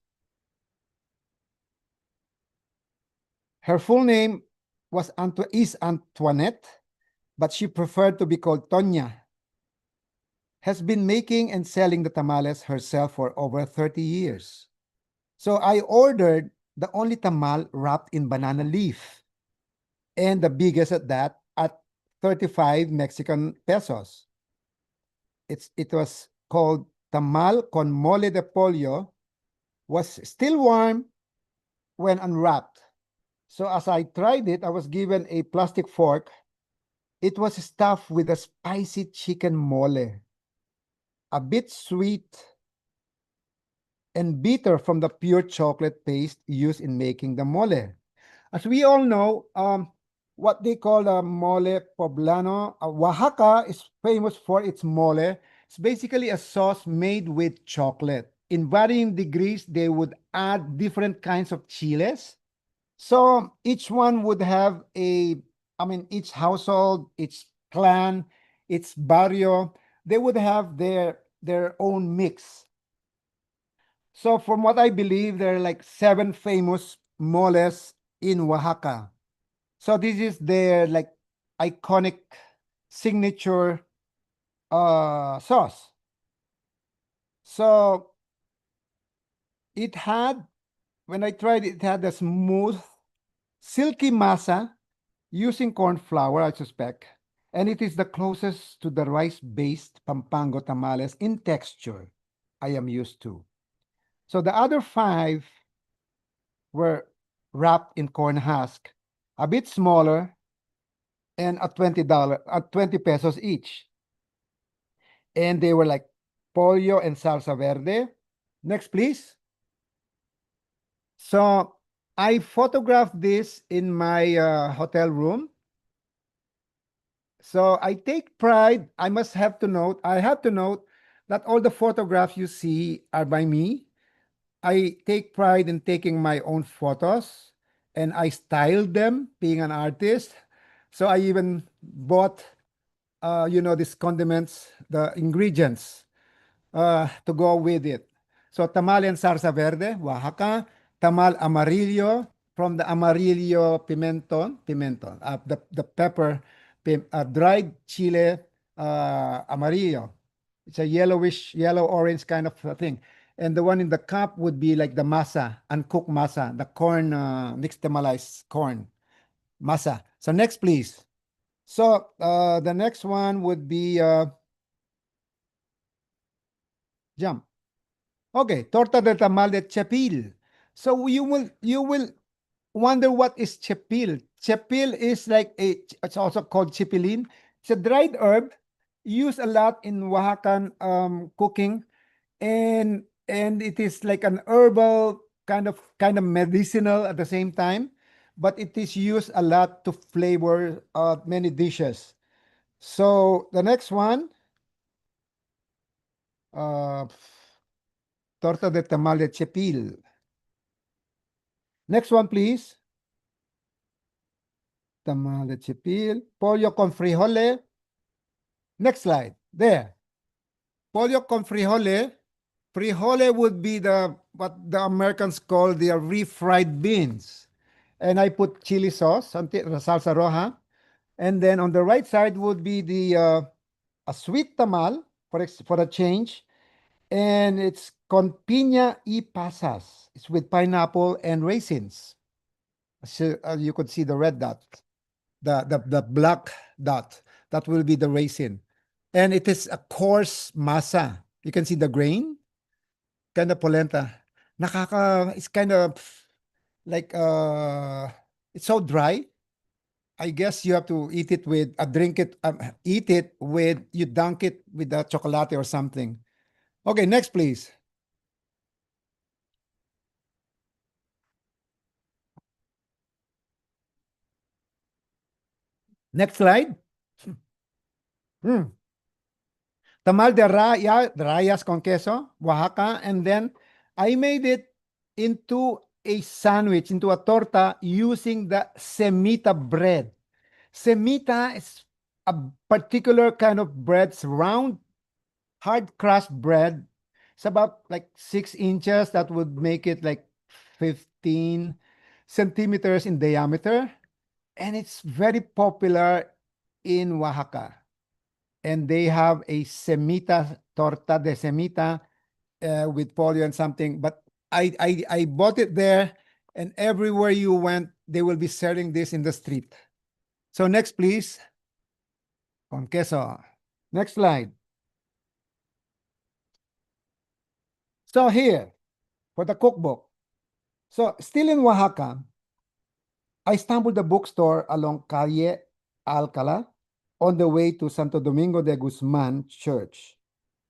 Her full name is Antoinette, but she preferred to be called Toña. Has been making and selling the tamales herself for over 30 years. So I ordered the only tamal wrapped in banana leaf, and the biggest at that at 35 Mexican pesos. It was called tamal con mole de pollo, was still warm when unwrapped. So as I tried it, I was given a plastic fork. It was stuffed with a spicy chicken mole, a bit sweet and bitter from the pure chocolate paste used in making the mole. As we all know, what they call the mole poblano, Oaxaca is famous for its mole. It's basically a sauce made with chocolate. In varying degrees, they would add different kinds of chiles. So each one would have each household, each clan, each barrio, they would have their own mix. So from what I believe, there are like 7 famous moles in Oaxaca. So this is their like iconic signature sauce. So it had, when I tried it, it had a smooth, silky masa using corn flour, I suspect. And it is the closest to the rice-based Pampanga tamales in texture I am used to. So the other 5 were wrapped in corn husk, a bit smaller, and at at 20 pesos each. And they were like pollo and salsa verde. Next, please. So I photographed this in my hotel room. So I take pride. I have to note that all the photographs you see are by me. I take pride in taking my own photos and I styled them being an artist. So I even bought, these condiments, the ingredients to go with it. So tamal and salsa verde, Oaxaca. Tamal amarillo, from the amarillo pimenton, the pepper, dried chile amarillo. It's a yellowish, yellow-orange kind of thing. And the one in the cup would be like the masa, uncooked masa, the corn, mixed tamalized corn masa. So next, please. So the next one would be jump. Okay, torta de tamal de chepil. So you will wonder what is chepil. Chepil is like it's also called chipilin. It's a dried herb used a lot in Oaxacan cooking, and it is like an herbal kind of medicinal at the same time, but it is used a lot to flavor many dishes. So the next one, uh, torta de tamal de chepil. Next one, please. Tamal de chipil. Pollo con frijole. Next slide. There. Pollo con frijole. Frijole would be what the Americans call their refried beans. And I put chili sauce, salsa roja. And then on the right side would be a sweet tamal for a change. And it's con piña y pasas. It's with pineapple and raisins. So you could see the red dot, the black dot. That will be the raisin, and it is a coarse masa. You can see the grain, kind of polenta. It's kind of like it's so dry. I guess you have to eat it with drink it, eat it with you dunk it with the chocolate or something. Okay, next please. Next slide. Hmm. Tamal de rayas con queso, Oaxaca, and then I made it into a sandwich, into a torta using the semita bread. Semita is a particular kind of bread. It's round, hard crust bread. It's about like 6 inches. That would make it like 15 centimeters in diameter. And it's very popular in Oaxaca. And they have a semita, torta de semita with pollo and something. But I bought it there, and everywhere you went, they will be selling this in the street. So next, please. Con queso. Next slide. So here, for the cookbook. So still in Oaxaca, I stumbled a bookstore along Calle Alcala on the way to Santo Domingo de Guzman Church.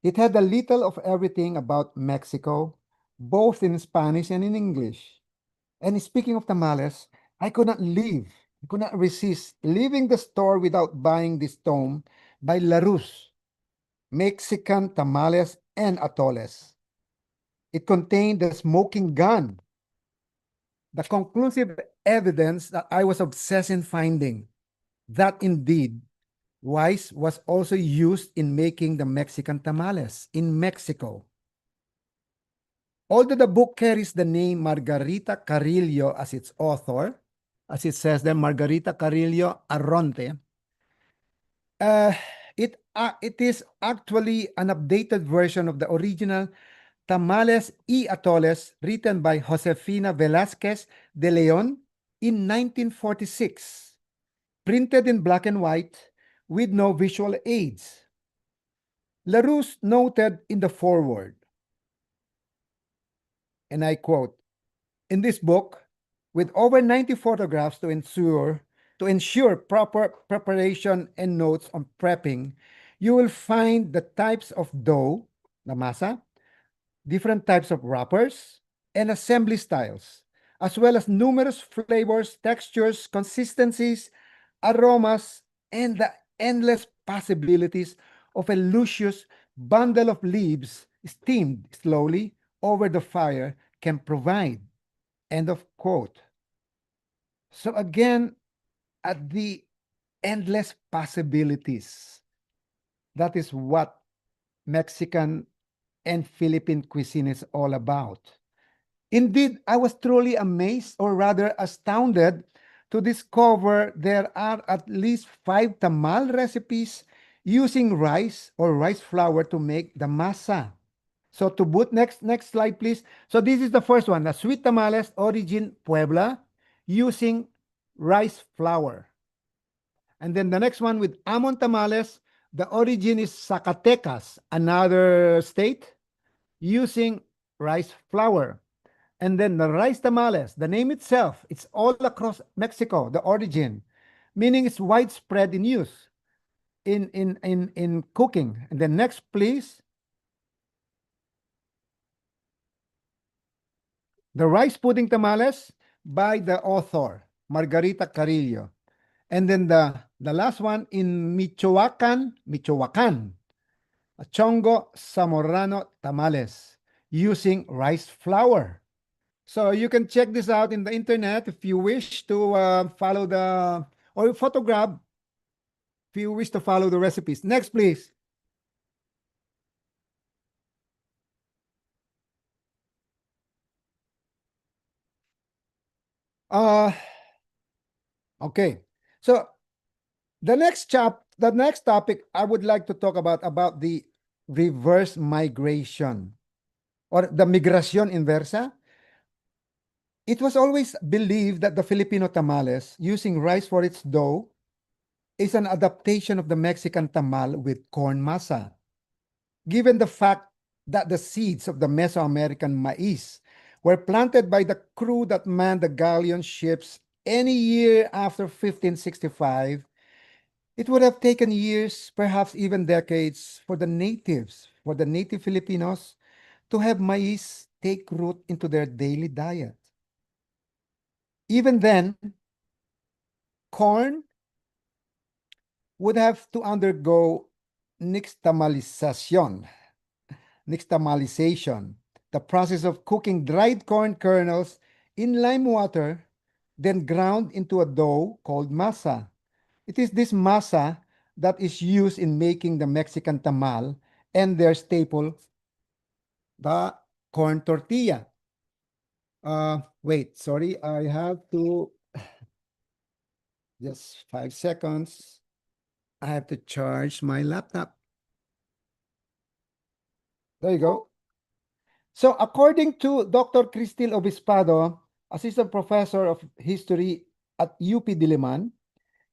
It had a little of everything about Mexico, both in Spanish and in English. And speaking of tamales, I could not resist leaving the store without buying this tome by Larousse, Mexican Tamales and Atoles. It contained the smoking gun, the conclusive evidence that I was obsessed in finding, that indeed rice was also used in making the Mexican tamales in Mexico. Although the book carries the name Margarita Carrillo as its author, as it says there, Margarita Carrillo Arronte, uh, it is actually an updated version of the original Tamales y Atoles written by Josefina Velázquez de León in 1946, printed in black and white with no visual aids. Larousse noted in the foreword, and I quote, "In this book, with over 90 photographs to to ensure proper preparation and notes on prepping, you will find the types of dough, the masa, different types of wrappers, and assembly styles, as well as numerous flavors, textures, consistencies, aromas, and the endless possibilities of a luscious bundle of leaves steamed slowly over the fire can provide. End of quote. So again, at the endless possibilities, that is what Mexican and Philippine cuisine is all about. Indeed, I was truly amazed, or rather astounded, to discover there are at least 5 tamal recipes using rice or rice flour to make the masa. So to boot, next slide, please. So this is the first one, the sweet tamales, origin Puebla, using rice flour. And then the next one with Amon tamales, the origin is Zacatecas, another state, using rice flour. And then the rice tamales, the name itself, it's all across Mexico, the origin, meaning it's widespread in use in cooking. And then next, please. The rice pudding tamales by the author, Margarita Carillo. And then the last one in Michoacan, Chongo Zamorano tamales using rice flour. So you can check this out in the internet if you wish to follow the, or photograph if you wish to follow the recipes. Next, please. Okay. So the next topic I would like to talk about the reverse migration or the migración inversa. It was always believed that the Filipino tamales, using rice for its dough, is an adaptation of the Mexican tamal with corn masa. Given the fact that the seeds of the Mesoamerican maize were planted by the crew that manned the galleon ships any year after 1565, it would have taken years, perhaps even decades, for the native Filipinos, to have maize take root into their daily diet. Even then, corn would have to undergo nixtamalization, the process of cooking dried corn kernels in lime water, then ground into a dough called masa. It is this masa that is used in making the Mexican tamal and their staple, the corn tortilla. Wait, sorry, I have to, just 5 seconds. I have to charge my laptop. There you go. So according to Dr. Cristil Obispado, Assistant Professor of History at UP Diliman,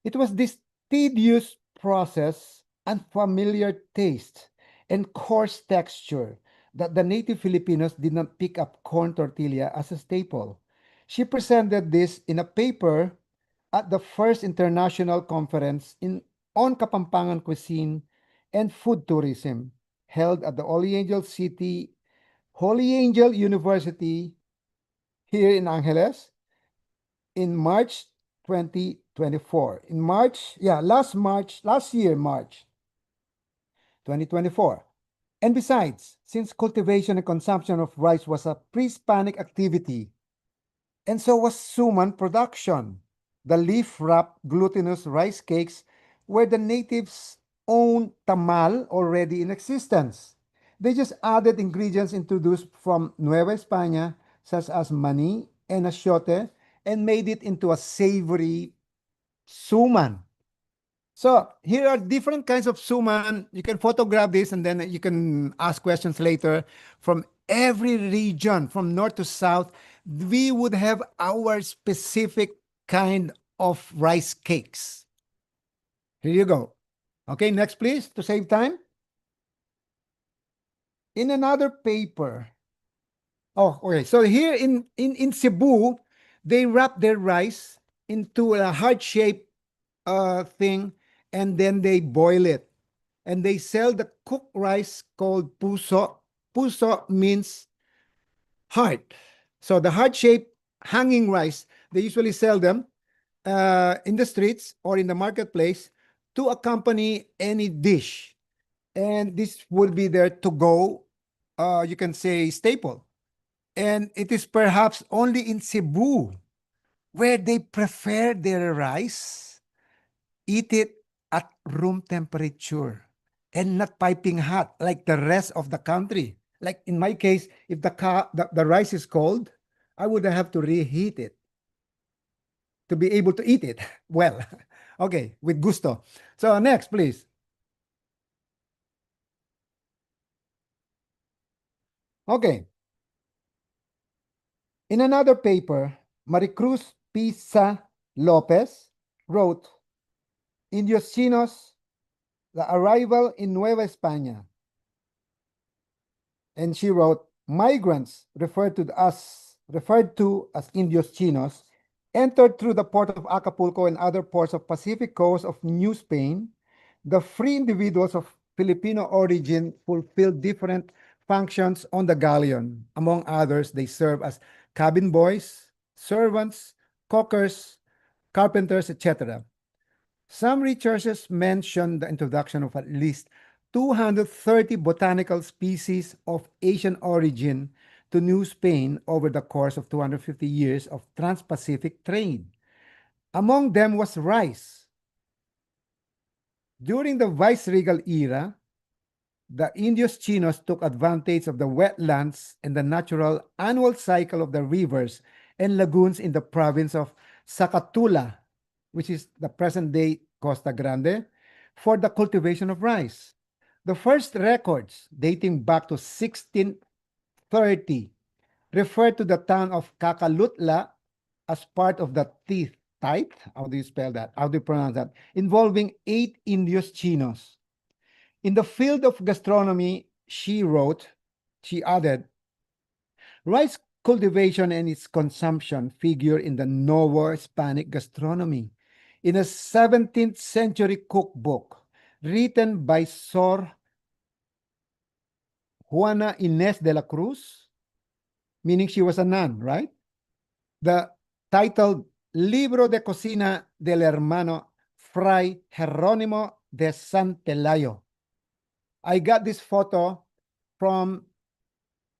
it was this tedious process, unfamiliar taste, and coarse texture that the native Filipinos did not pick up corn tortilla as a staple. She presented this in a paper at the first international conference on Kapampangan cuisine and food tourism held at the Holy Angel University here in Angeles in March 2024. Last year, March 2024. And besides, since cultivation and consumption of rice was a pre-Hispanic activity, and so was suman production, the leaf-wrapped glutinous rice cakes were the natives' own tamal already in existence. They just added ingredients introduced from Nueva España, such as mani and achiote, and made it into a savory suman. So here are different kinds of suman. You can photograph this and then you can ask questions later. From every region, from north to south, we would have our specific kind of rice cakes. Here you go. Okay, next please, to save time. In another paper. Oh, okay. So here in Cebu, they wrap their rice into a heart-shaped thing, and then they boil it. And they sell the cooked rice called puso. Puso means heart. So the heart-shaped hanging rice, they usually sell them in the streets or in the marketplace to accompany any dish. And this would be their to-go, you can say, staple. And it is perhaps only in Cebu where they prefer their rice, eat it at room temperature and not piping hot like the rest of the country. Like in my case, if the rice is cold, I would have to reheat it to be able to eat it well. Okay, with gusto. So next, please. Okay. In another paper, Maricruz Pisa Lopez wrote, Indios Chinos, the arrival in Nueva España. And she wrote, migrants referred to as Indios Chinos entered through the port of Acapulco and other ports of Pacific coast of New Spain. The free individuals of Filipino origin fulfilled different functions on the galleon. Among others, they serve as cabin boys, servants, cookers, carpenters, etc. Some researchers mention the introduction of at least 230 botanical species of Asian origin to New Spain over the course of 250 years of trans-Pacific trade. Among them was rice. During the viceregal era, the Indios Chinos took advantage of the wetlands and the natural annual cycle of the rivers and lagoons in the province of Zacatula, which is the present-day Costa Grande, for the cultivation of rice. The first records, dating back to 1630, refer to the town of Cacaluitla as part of the Tithe, how do you spell that? How do you pronounce that? Involving 8 Indios Chinos. In the field of gastronomy, she added, rice cultivation and its consumption figure in the Novo-Hispanic gastronomy. In a 17th century cookbook written by Sor Juana Inés de la Cruz, meaning she was a nun, right? The titled Libro de Cocina del Hermano Fray Jerónimo de San Pelayo. I got this photo from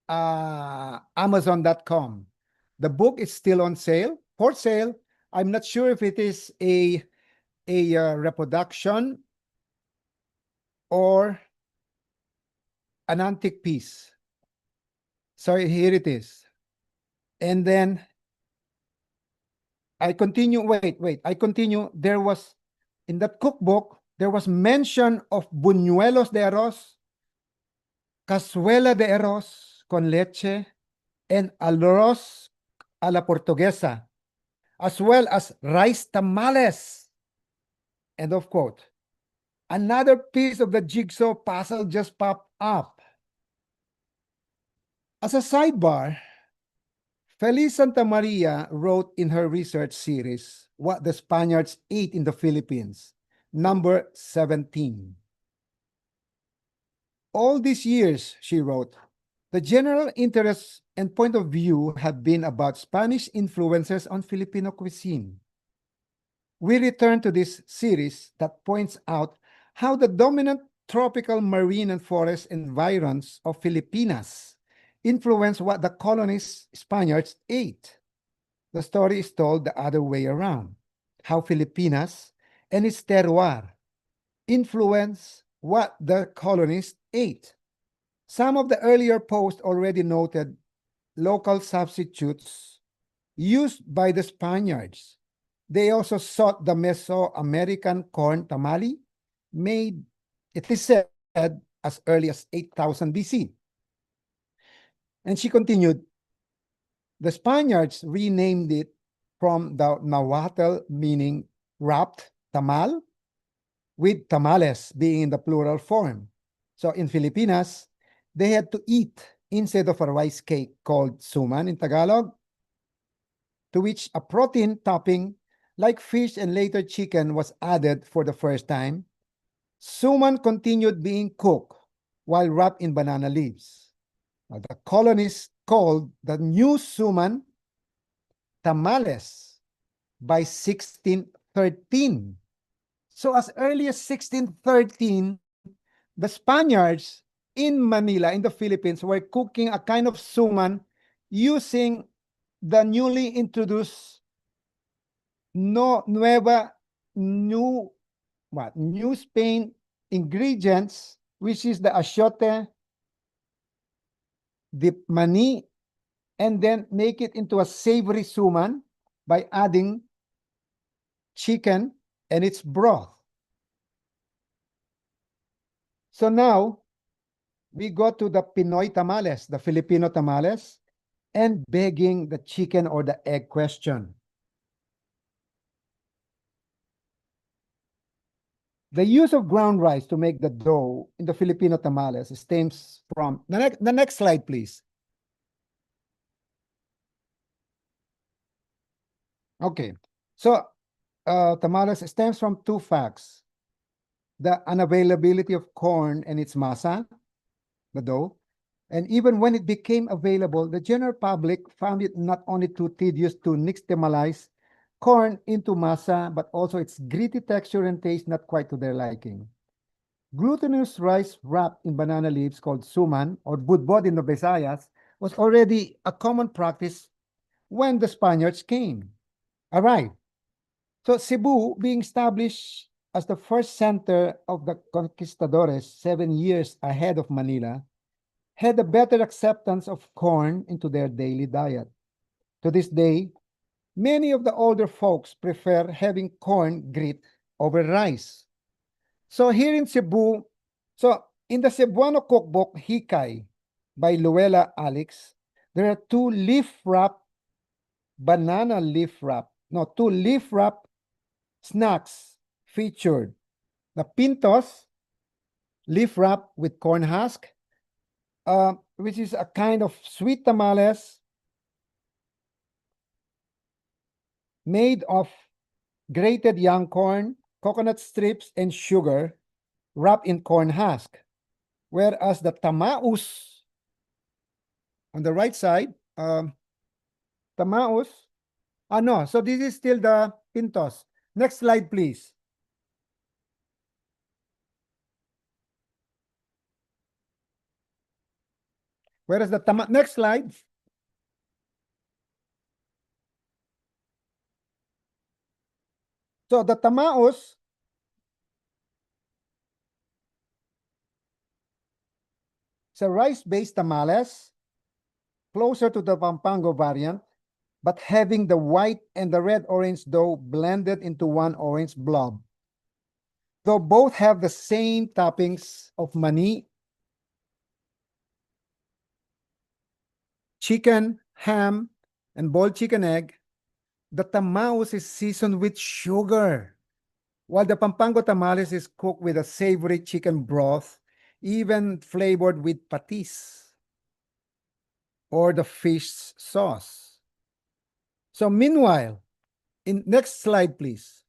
Amazon.com. The book is still on sale, for sale. I'm not sure if it is a reproduction or an antique piece. So here it is. And then I continue, I continue. There was, in that cookbook, there was mention of buñuelos de arroz, cazuela de arroz con leche, and arroz a la portuguesa, as well as rice tamales. End of quote. Another piece of the jigsaw puzzle just popped up. As a sidebar, Feliz Santa Maria wrote in her research series, What the Spaniards Ate in the Philippines, number 17. All these years, she wrote, the general interest and point of view have been about Spanish influences on Filipino cuisine. We return to this series that points out how the dominant tropical marine and forest environs of Filipinas influenced what the colonists Spaniards ate. The story is told the other way around, how Filipinas and its terroir influence what the colonists ate. Some of the earlier posts already noted local substitutes used by the Spaniards. They also sought the Mesoamerican corn tamale, made, it is said, as early as 8000 BC. And she continued, the Spaniards renamed it from the Nahuatl, meaning wrapped tamal, with tamales being in the plural form. So in Filipinas, they had to eat, instead of a rice cake called suman in Tagalog, to which a protein topping like fish and later chicken was added for the first time, suman continued being cooked while wrapped in banana leaves. Now, the colonists called the new suman tamales by 1613. So as early as 1613, the Spaniards in Manila, in the Philippines, were cooking a kind of suman using the newly introduced New Spain ingredients, which is the achiote, the mani, and then make it into a savory suman by adding chicken and its broth. So now we go to the Pinoy tamales, the Filipino tamales, and begging the chicken or the egg question. The use of ground rice to make the dough in the Filipino tamales stems from the next slide, please. Okay, so tamales stems from two facts: the unavailability of corn and its masa, the dough, and even when it became available, the general public found it not only too tedious to nixtamalize corn into masa, but also its gritty texture and taste not quite to their liking. Glutinous rice wrapped in banana leaves called suman or budbod in the Visayas was already a common practice when the Spaniards arrived. So Cebu, being established as the first center of the conquistadores 7 years ahead of Manila, had a better acceptance of corn into their daily diet. To this day, many of the older folks prefer having corn grit over rice. So here in Cebu, so in the Cebuano cookbook Hikay by Luella Alex, there are two leaf wrap snacks featured. The pintos, leaf wrap with corn husk, which is a kind of sweet tamales made of grated young corn, coconut strips, and sugar wrapped in corn husk. Whereas the tamaus on the right side, tamaus, no, so this is still the pintos. Next slide, please. Whereas the next slide. So the tamaos is a rice-based tamales, closer to the Pampanga variant, but having the white and the red-orange dough blended into one orange blob. Though both have the same toppings of mani, chicken, ham, and boiled chicken egg, the tamaos is seasoned with sugar, while the Pampanga tamales is cooked with a savory chicken broth, even flavored with patis or the fish sauce. So meanwhile, next slide, please.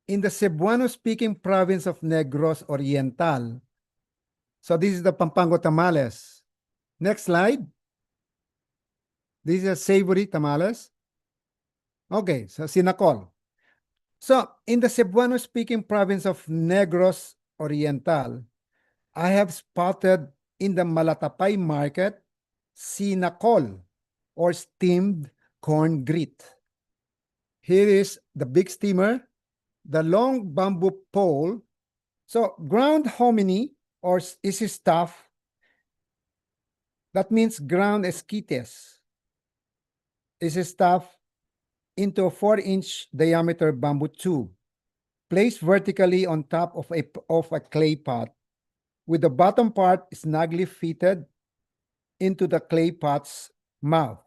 In the Cebuano-speaking province of Negros Oriental, so this is the Pampanga tamales. Next slide. This is a savory tamales. Okay, so sinakol. So in the Cebuano-speaking province of Negros Oriental, I have spotted in the Malatapay market sinakol or steamed corn grit. Here is the big steamer, the long bamboo pole. So ground hominy or is stuff. That means ground esquites is stuffed into a 4-inch diameter bamboo tube, placed vertically on top of a clay pot, with the bottom part snugly fitted into the clay pot's mouth.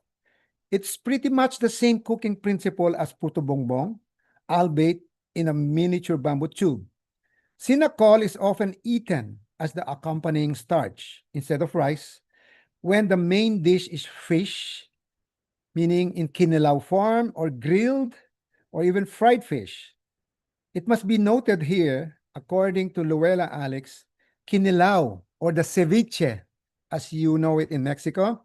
It's pretty much the same cooking principle as puto bongbong, albeit in a miniature bamboo tube. Sinakol is often eaten as the accompanying starch instead of rice when the main dish is fish meaning in kinilaw form or grilled or even fried fish. It must be noted here, according to Luella Alex, kinilaw or the ceviche, as you know it in Mexico,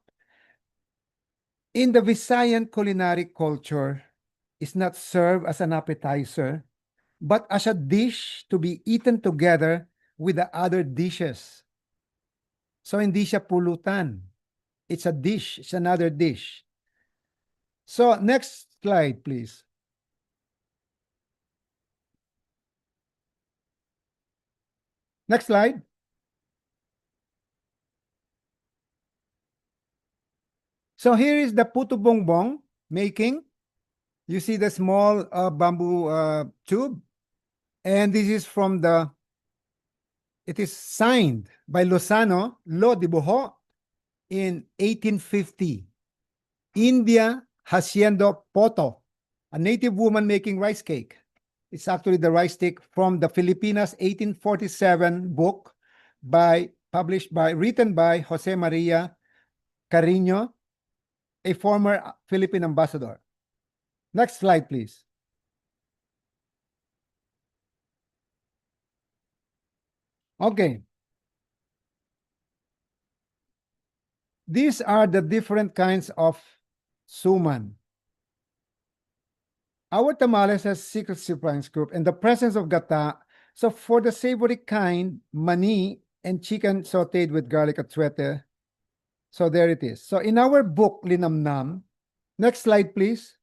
in the Visayan culinary culture, is not served as an appetizer, but as a dish to be eaten together with the other dishes. So hindi siya pulutan. It's a dish. It's another dish. So next slide, please. Next slide. So here is the puto bongbong making. You see the small bamboo tube. And this is from it is signed by Lozano, Lo de Boho, in 1850. India Haciendo Poto, a native woman making rice cake. It's actually the rice cake from the Filipinas 1847 book written by Jose Maria Carino, a former Philippine ambassador. Next slide, please. Okay. These are the different kinds of suman. Our tamales has secret sequence group and the presence of gata. So for the savory kind, mani and chicken sauteed with garlic atsuete. So there it is. So in our book, Linamnam, next slide, please.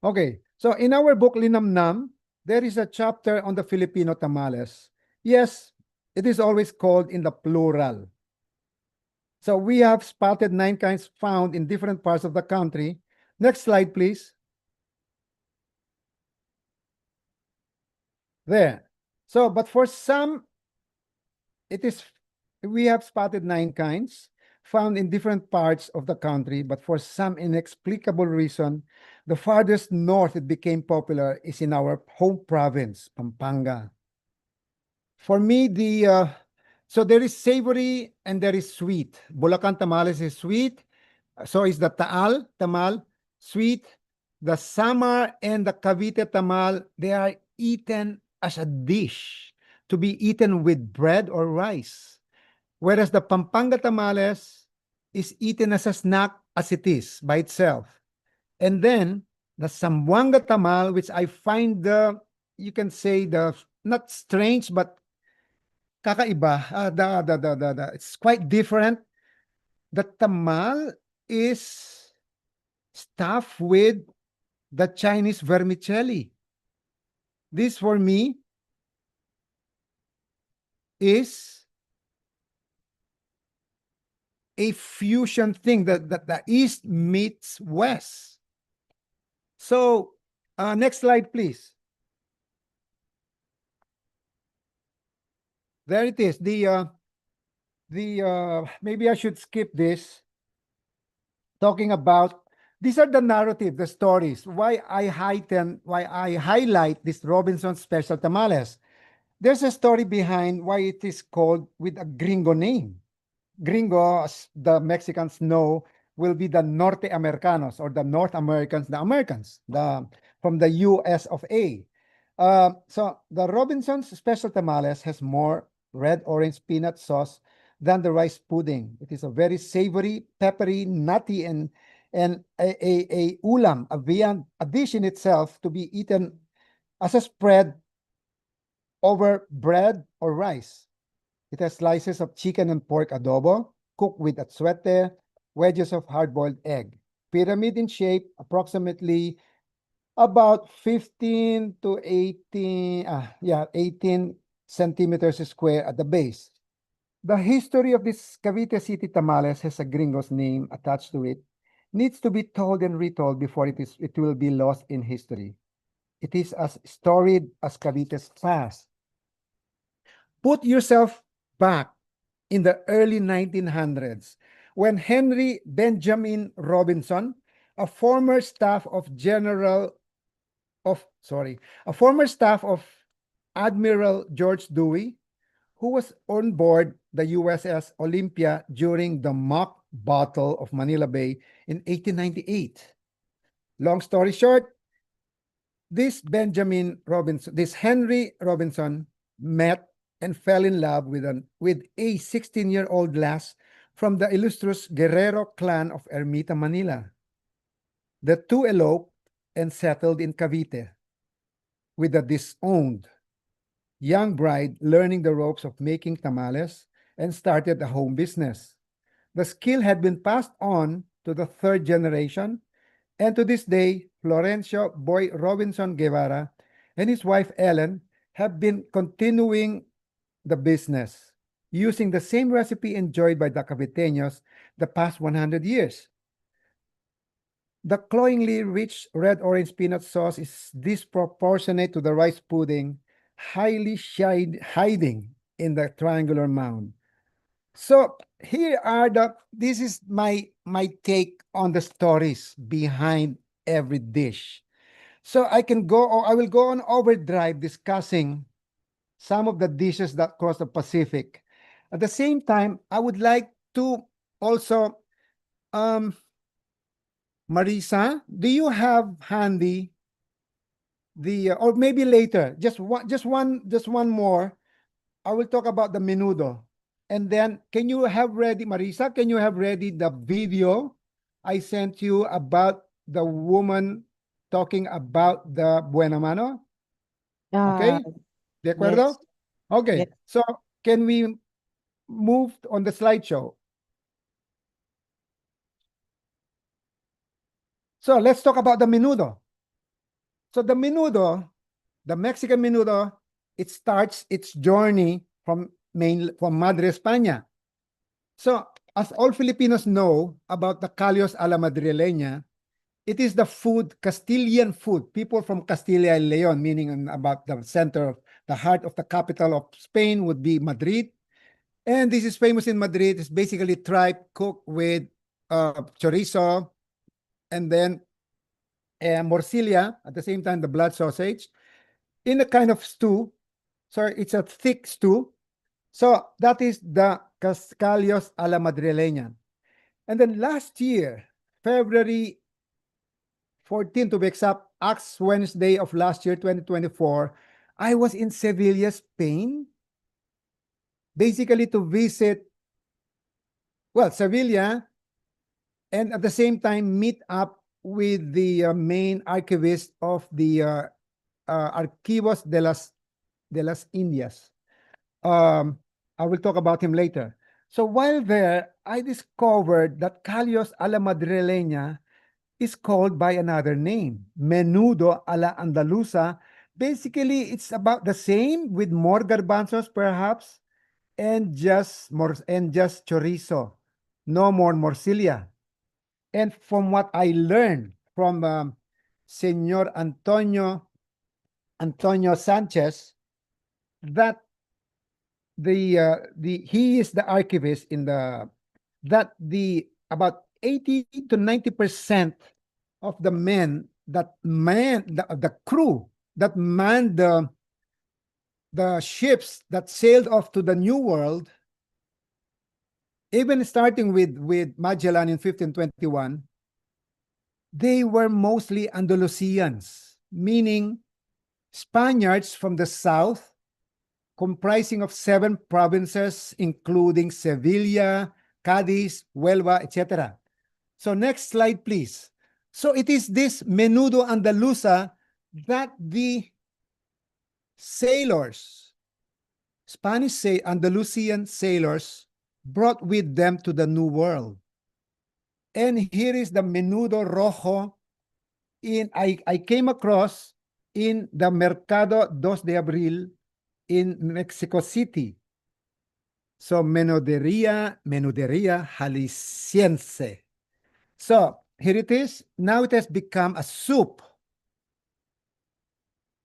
Okay, so in our book, Linamnam, there is a chapter on the Filipino tamales. Yes, it is always called in the plural. So we have spotted 9 kinds found in different parts of the country. Next slide, please. There. So, but for some, we have spotted 9 kinds found in different parts of the country, but for some inexplicable reason, the farthest north it became popular is in our home province, Pampanga. For me, so there is savory and there is sweet. Bulacan tamales is sweet. So is the tamal, sweet. The Samar and the Cavite tamal, they are eaten as a dish to be eaten with bread or rice. Whereas the Pampanga tamales is eaten as a snack as it is by itself. And then the Zamboanga tamal, which I find you can say not strange, but kakaiba. It's quite different. The tamal is stuffed with the Chinese vermicelli. This for me is a fusion thing that the East meets West. So next slide, please. There it is. Maybe I should skip this. Talking about these are the narrative, the stories. Why I highlight this Robinson Special Tamales. There's a story behind why it is called with a gringo name. Gringo, as the Mexicans know, will be the Norte Americanos or the North Americans, the Americans, from the US of A. So the Robinson's Special Tamales has more red orange peanut sauce than the rice pudding. It is a very savory, peppery, nutty, and a ulam, a viand, a dish in itself to be eaten as a spread over bread or rice. It has slices of chicken and pork adobo, cooked with atsuete, wedges of hard-boiled egg. Pyramid in shape, approximately about 15 to 18, 18 centimeters square at the base. The history of this Cavite City tamales has a gringo's name attached to it. Needs to be told and retold before it will be lost in history. It is as storied as Cavite's past. Put yourself back in the early 1900s when Henry Benjamin Robinson, a former staff of Admiral George Dewey, who was on board the USS Olympia during the mock battle of Manila Bay in 1898. Long story short, this Henry Robinson met and fell in love with a 16-year-old lass from the illustrious Guerrero clan of Ermita, Manila. The two eloped and settled in Cavite, with the disowned young bride learning the ropes of making tamales and started a home business. The skill had been passed on to the third generation, and to this day, Florencio Boy Robinson Guevara and his wife Ellen have been continuing the business using the same recipe enjoyed by the Caviteños the past 100 years. The cloyingly rich red-orange peanut sauce is disproportionate to the rice pudding, hiding in the triangular mound. So this is my take on the stories behind every dish. So I will go on overdrive discussing some of the dishes that cross the Pacific. At the same time, I would like to also, Marisa, do you have handy or maybe later, just one more. I will talk about the menudo. And then can you have ready, Marisa, can you have ready the video I sent you about the woman talking about the buena mano? Okay? De acuerdo? Yes. Okay. Yes. So can we move on the slideshow? So let's talk about the menudo. So the menudo, the Mexican menudo, it starts its journey from Madre España. So as all Filipinos know about the callos a la madrileña, it is the food, Castilian food, people from Castilla y Leon, meaning about the center, the heart of the capital of Spain would be Madrid. And this is famous in Madrid. It's basically tripe cooked with chorizo and then morcilla, at the same time, the blood sausage, in a kind of stew. So it's a thick stew. So that is the Cascalios a la Madrileña. And then last year, February 14 to be exact, Axe Wednesday of last year, 2024, I was in Sevilla, Spain, basically to visit, well, Sevilla, and at the same time meet up with the main archivist of the Archivos de las Indias. I will talk about him later. So while there, I discovered that callos a la madrileña is called by another name, menudo a la andaluza. Basically, it's about the same with more garbanzos, perhaps, and just chorizo, no more morcilla. And from what I learned from Senor Antonio Sanchez, that he is the archivist in about 80 to 90% of the men that the crew that manned the ships that sailed off to the New World, even starting with Magellan in 1521, they were mostly Andalusians, meaning Spaniards from the south, comprising of 7 provinces, including Sevilla, Cadiz, Huelva, etc. So next slide, please. So it is this menudo andaluza that the sailors, Andalusian sailors, brought with them to the New World. And here is the menudo rojo I came across in the Mercado 2 de Abril in Mexico City. So menuderia Jalisciense. So here it is. Now it has become a soup.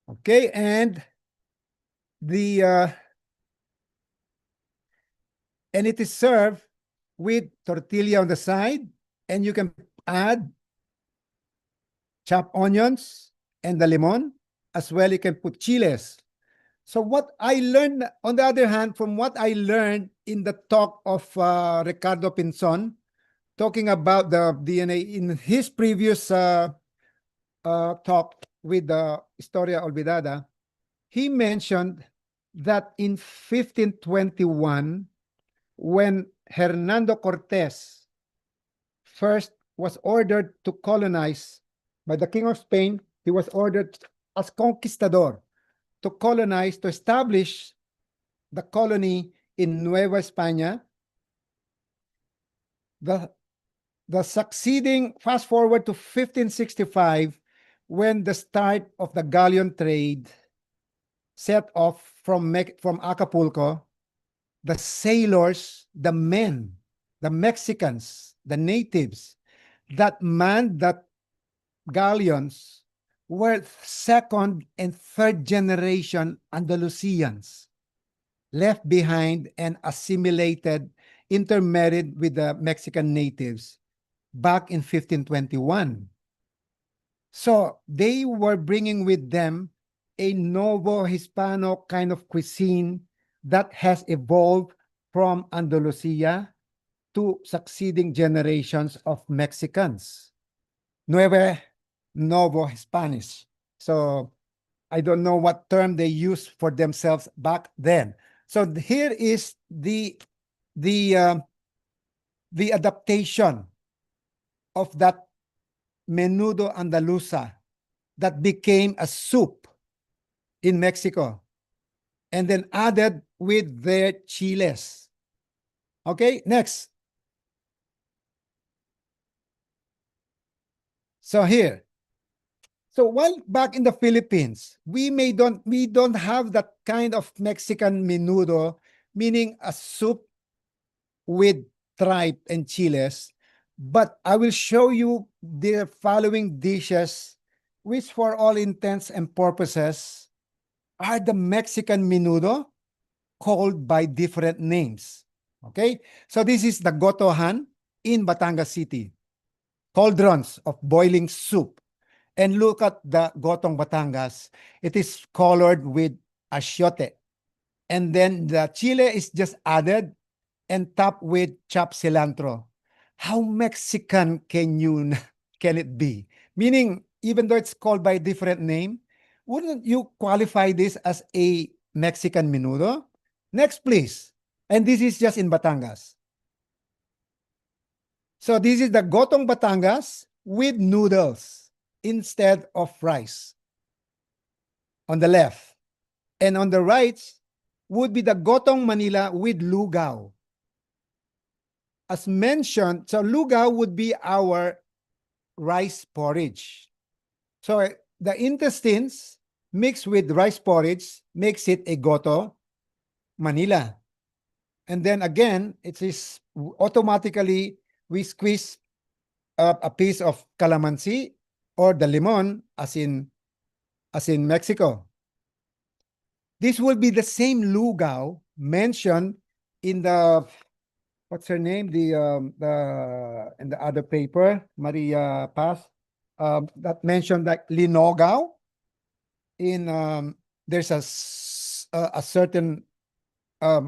Okay, and and it is served with tortilla on the side, and you can add chopped onions and the limon. As well, you can put chiles. So what I learned, on the other hand, from what I learned in the talk of Ricardo Pinzon, talking about the DNA in his previous talk with the Historia Olvidada, he mentioned that in 1521, when Hernando Cortes first was ordered to colonize by the King of Spain, he was ordered as conquistador to colonize, to establish the colony in Nueva España. The succeeding, fast forward to 1565, when the start of the galleon trade set off from Acapulco, the sailors, the men, the Mexicans, the natives that manned that galleons were second and third generation Andalusians, left behind and assimilated, intermarried with the Mexican natives back in 1521. So they were bringing with them a Novo Hispano kind of cuisine that has evolved from Andalusia to succeeding generations of Mexicans. Novo Hispanish. So I don't know what term they used for themselves back then. So here is the adaptation of that menudo andaluza that became a soup in Mexico and then added with their chiles. Okay, next. So here. So while back in the Philippines, we don't have that kind of Mexican menudo, meaning a soup with tripe and chiles, but I will show you the following dishes, which for all intents and purposes are the Mexican menudo called by different names. Okay, so this is the gotohan in Batangas City, cauldrons of boiling soup. And look at the gotong Batangas. It is colored with achiote. And then the chile is just added and topped with chopped cilantro. How Mexican can it be? Meaning, even though it's called by a different name, wouldn't you qualify this as a Mexican menudo? Next, please. And this is just in Batangas. So this is the gotong Batangas with noodles instead of rice on the left. And on the right would be the gotong Manila with lugaw. As mentioned, so lugaw would be our rice porridge. So the intestines mixed with rice porridge makes it a goto Manila. And then again, it is automatically we squeeze a piece of calamansi or the limon as in Mexico. This will be the same lugaw mentioned in the, what's her name? In the other paper, Maria Paz, that mentioned like linogaw. In there's a certain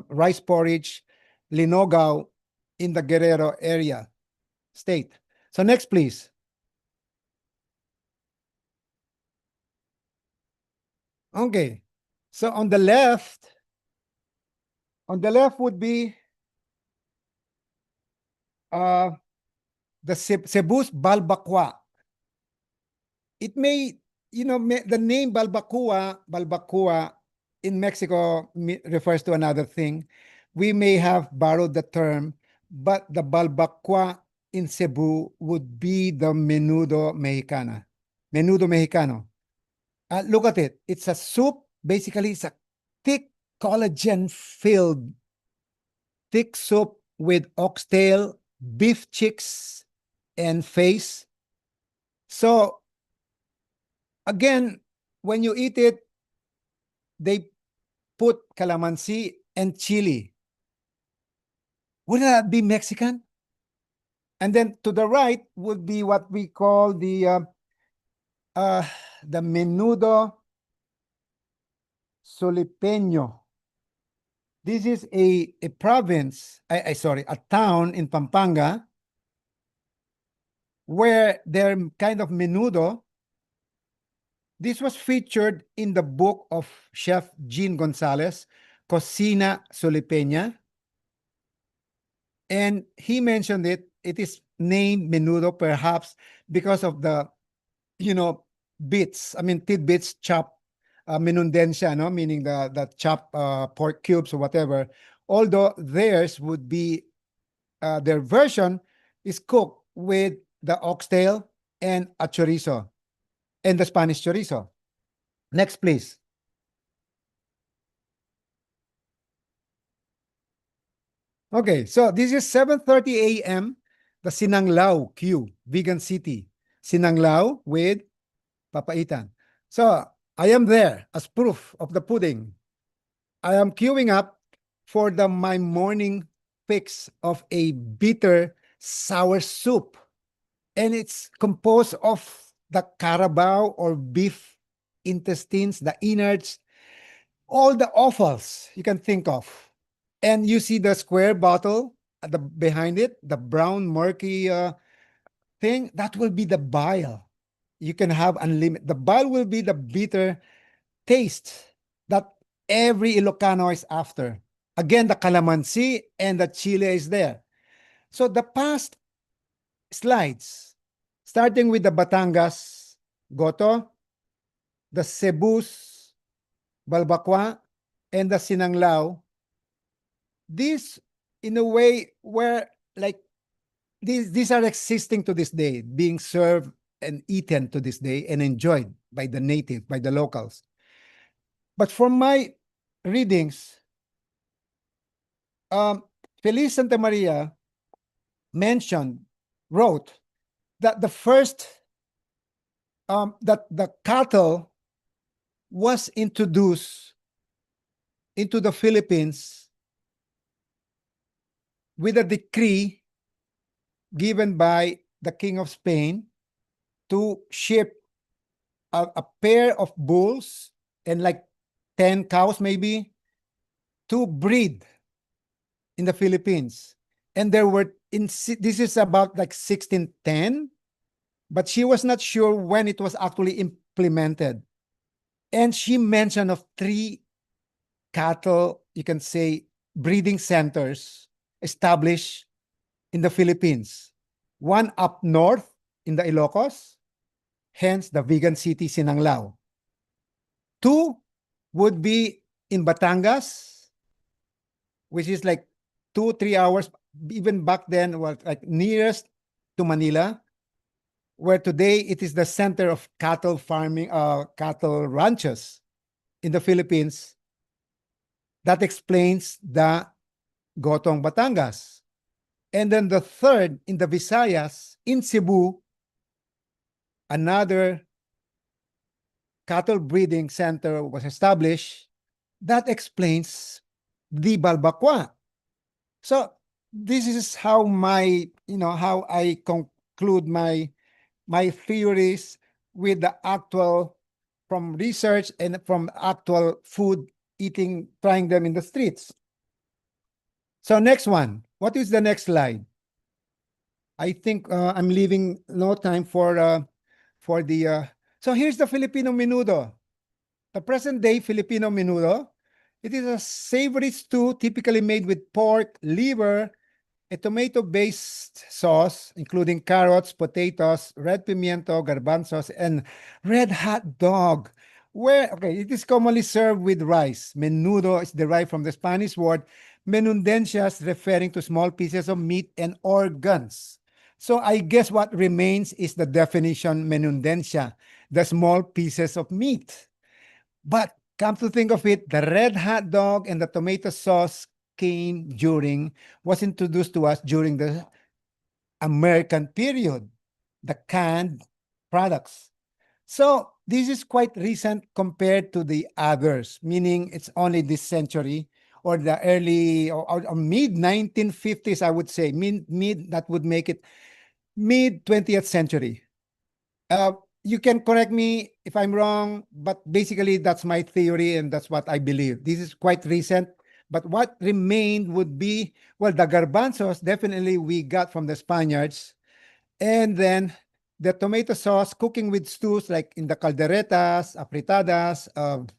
rice porridge linogaw in the Guerrero area state. So next, please. Okay. So on the left would be the Cebu's balbacoa. It may, the name balbacoa in Mexico refers to another thing. We may have borrowed the term, but the balbacoa in Cebu would be the menudo mexicano. Look at it. It's a soup. Basically, it's a thick collagen-filled thick soup with oxtail, beef chicks, and face. So, again, when you eat it, they put calamansi and chili. Wouldn't that be Mexican? And then to the right would be what we call the menudo Sulipeño. This is a province, sorry, a town in Pampanga where their kind of menudo, this was featured in the book of Chef Jean Gonzalez, Cocina Sulipeña. And he mentioned it. It is named menudo perhaps because of the, bits, tidbits, chopped menundencia, no? Meaning the chopped pork cubes or whatever. Although theirs would be, their version is cooked with the oxtail and a chorizo and the Spanish chorizo. Next, please. Okay, so this is 7:30 a.m. The Sinanglao queue, Vegan City. Sinanglao with papaitan. So I am there as proof of the pudding. I am queuing up for my morning fix of a bitter sour soup. And it's composed of the carabao or beef intestines, the innards, all the offals you can think of. And you see the square bottle at behind it, the brown murky thing, that will be the bile. You can have unlimited. The bile will be the bitter taste that every Ilocano is after. Again, the calamansi and the chile is there. So the past slides, starting with the Batangas goto, the Cebu's balbacua, and the Sinanglao, these, in a way, were like, these are existing to this day, being served and eaten to this day and enjoyed by the native, by the locals. But from my readings, Feliz Santa Maria wrote that the first, that the cattle was introduced into the Philippines with a decree given by the King of Spain to ship a pair of bulls and like 10 cows maybe to breed in the Philippines. And there were, this is about like 1610, but she was not sure when it was actually implemented. And she mentioned of 3 cattle, you can say, breeding centers established in the Philippines. One up north in the Ilocos, hence the vegan city Sinanglao. 2 would be in Batangas, which is like 2-3 hours, even back then was like nearest to Manila, where today it is the center of cattle farming, cattle ranches in the Philippines. That explains the Gotong Batangas. And then the third in the Visayas, in Cebu, another cattle breeding center was established. That explains the Balbacua. So this is how how I conclude my theories with the actual, from research and from actual food eating, trying them in the streets. So next one, what is the next slide? I think I'm leaving no time for the, so here's the Filipino menudo. The present day Filipino menudo, it is a savory stew typically made with pork, liver, a tomato-based sauce, including carrots, potatoes, red pimiento, garbanzos, and red hot dog. It is commonly served with rice. Menudo is derived from the Spanish word menundencias, referring to small pieces of meat and organs. So I guess what remains is the definition menundencia, the small pieces of meat. But come to think of it, the red hot dog and the tomato sauce was introduced to us during the American period, the canned products. So this is quite recent compared to the others, meaning it's only this century or the early or mid 1950s, I would say, mid that would make it mid 20th century. you can correct me if I'm wrong, but basically that's my theory and that's what I believe. This is quite recent, but what remained would be, well, the garbanzos definitely we got from the Spaniards, and then the tomato sauce cooking with stews like in the calderetas, afritadas,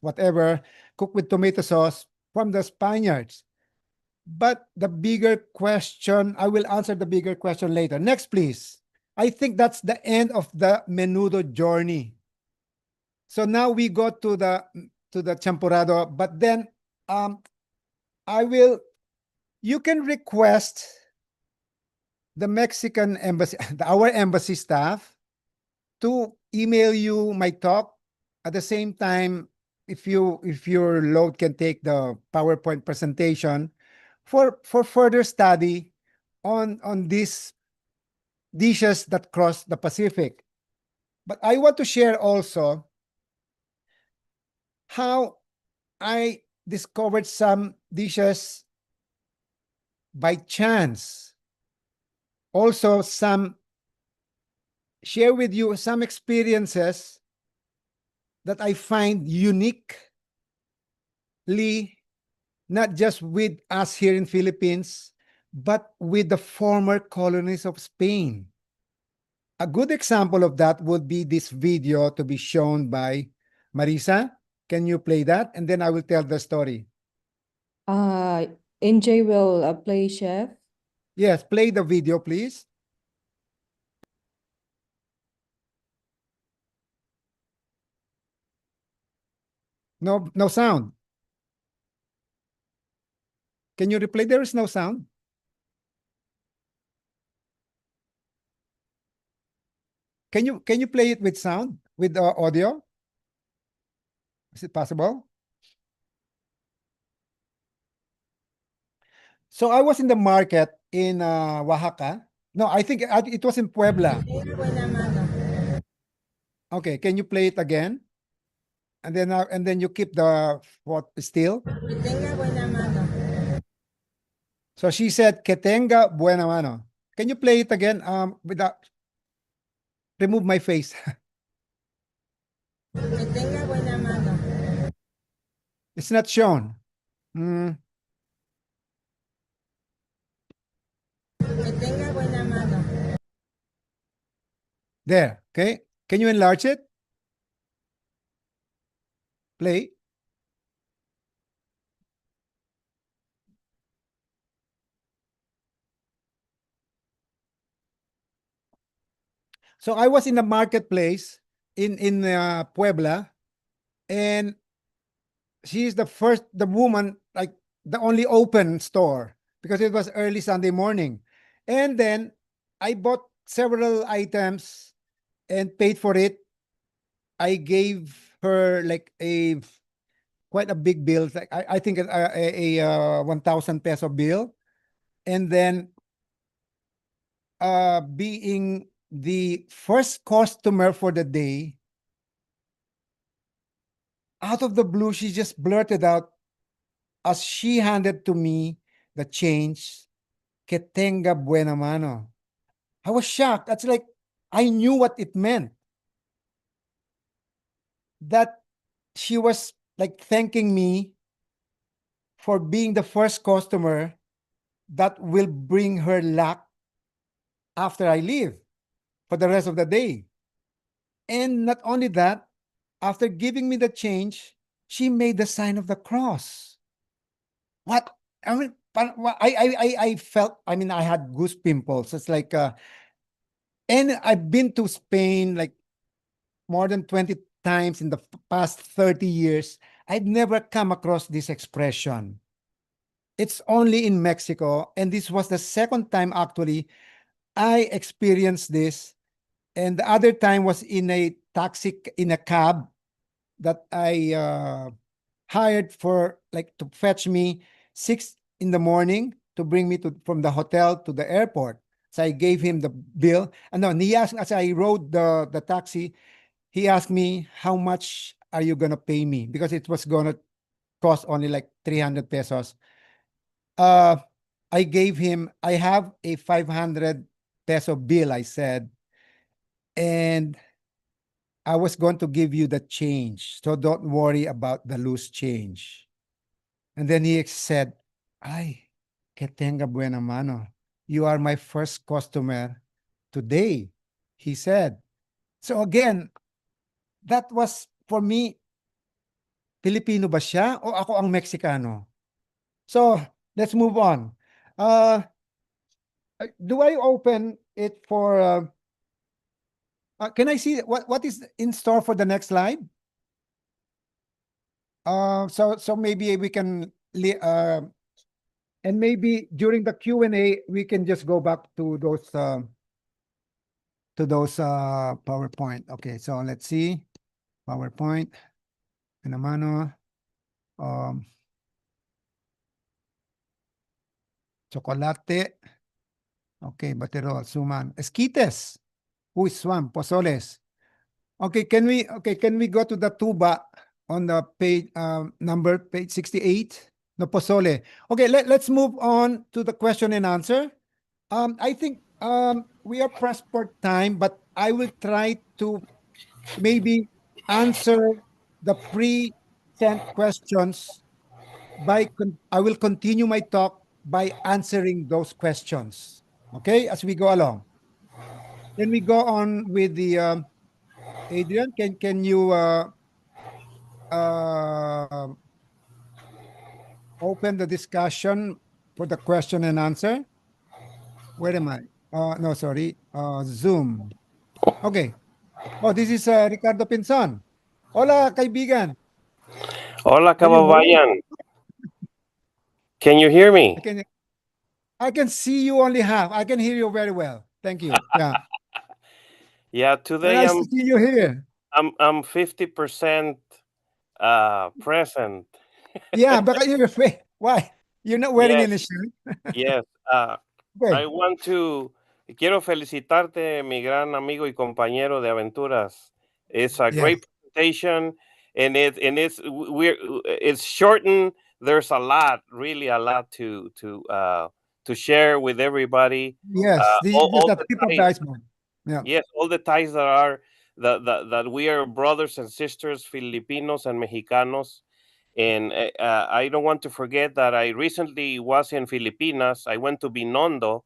whatever, cooked with tomato sauce from the Spaniards. But the bigger question, I will answer the bigger question later. Next, please. I think that's the end of the menudo journey. So now we go to the champurrado, but then I will, you can request the Mexican embassy, our embassy staff to email you my talk. At the same time, if your load can take the PowerPoint presentation for further study on these dishes that cross the Pacific. But I want to share also how I discovered some dishes by chance. Also, share with you some experiences that I find uniquely, not just with us here in Philippines, but with the former colonies of Spain. A good example of that would be this video to be shown by Marisa. Can you play that? And then I will tell the story. NJ will play, Chef. Yes, play the video, please. No, no sound. Can you replay? There is no sound. Can you play it with sound, with audio? Is it possible? So I was in the market in Oaxaca. No, I think it was in Puebla. Okay, can you play it again? And then you keep the what still. So she said, "Que tenga buena mano." Can you play it again? Without remove my face. It's not shown. Mm. There. Okay. Can you enlarge it? Play. So I was in the marketplace in Puebla, and she's the woman, like the only open store because it was early Sunday morning. And then I bought several items and paid for it. I gave her like quite a big bill. Like I think a 1,000 peso bill. And then being the first customer for the day, out of the blue, she just blurted out as she handed to me the change, "Que tenga buena mano." I was shocked. That's like, I knew what it meant. That she was like thanking me for being the first customer that will bring her luck after I leave for the rest of the day. And not only that, after giving me the change, she made the sign of the cross. What? I mean, I felt, I mean, I had goose pimples. It's like, and I've been to Spain like more than 20 times in the past 30 years. I've never come across this expression. It's only in Mexico. And this was the second time actually I experienced this. And the other time was in a taxi, in a cab that I hired for like to fetch me 6 in the morning to bring me to from the hotel to the airport. So I gave him the bill. And then he asked, as I rode the taxi, he asked me, "How much are you gonna pay me?" Because it was gonna cost only like 300 pesos. Uh, I gave him, I have a 500 peso bill, I said. And I was going to give you the change. So don't worry about the loose change. And then he said, ay, que tenga buena mano. You are my first customer today, he said. So again, that was for me, Filipino ba siya o ako ang Mexicano? So let's move on. Do I open it for, can I see what is in store for the next slide? So maybe we can, and maybe during the Q&A, we can just go back to those PowerPoint. Okay, so let's see. PowerPoint. Pinamano. Chocolate. Okay, Baterol, Suman. Esquites. Uy, Swam, Pozoles. Okay, can we go to the Tuba on the page page 68? No, Pozole. Okay, let's move on to the question and answer. I think we are pressed for time, but I will try to maybe answer the pre-sent questions I will continue my talk by answering those questions. Okay, as we go along. Then we go on with the Adrian. Can you open the discussion for the question and answer? Where am I? No, sorry. Zoom. Okay. Oh, this is Ricardo Pinzon. Hola, kaibigan. Hola, Can you hear me? kababayan. Can you hear me? I can see you only half. I can hear you very well. Thank you. Yeah. Yeah, today Nice to see you here. I'm 50% present. Yeah, but you're afraid. Why? You're not wearing Yes, any shirt? yes. Okay. I want to quiero felicitarte, mi gran amigo y compañero de aventuras. It's a Yes. great presentation, and it's shortened. There's a lot, really a lot to share with everybody. Yes. This is All the the tip of the ties, iceberg. Yeah. yes, all the ties that are that we are brothers and sisters, Filipinos and Mexicanos. And I don't want to forget that I recently was in Filipinas. I went to Binondo,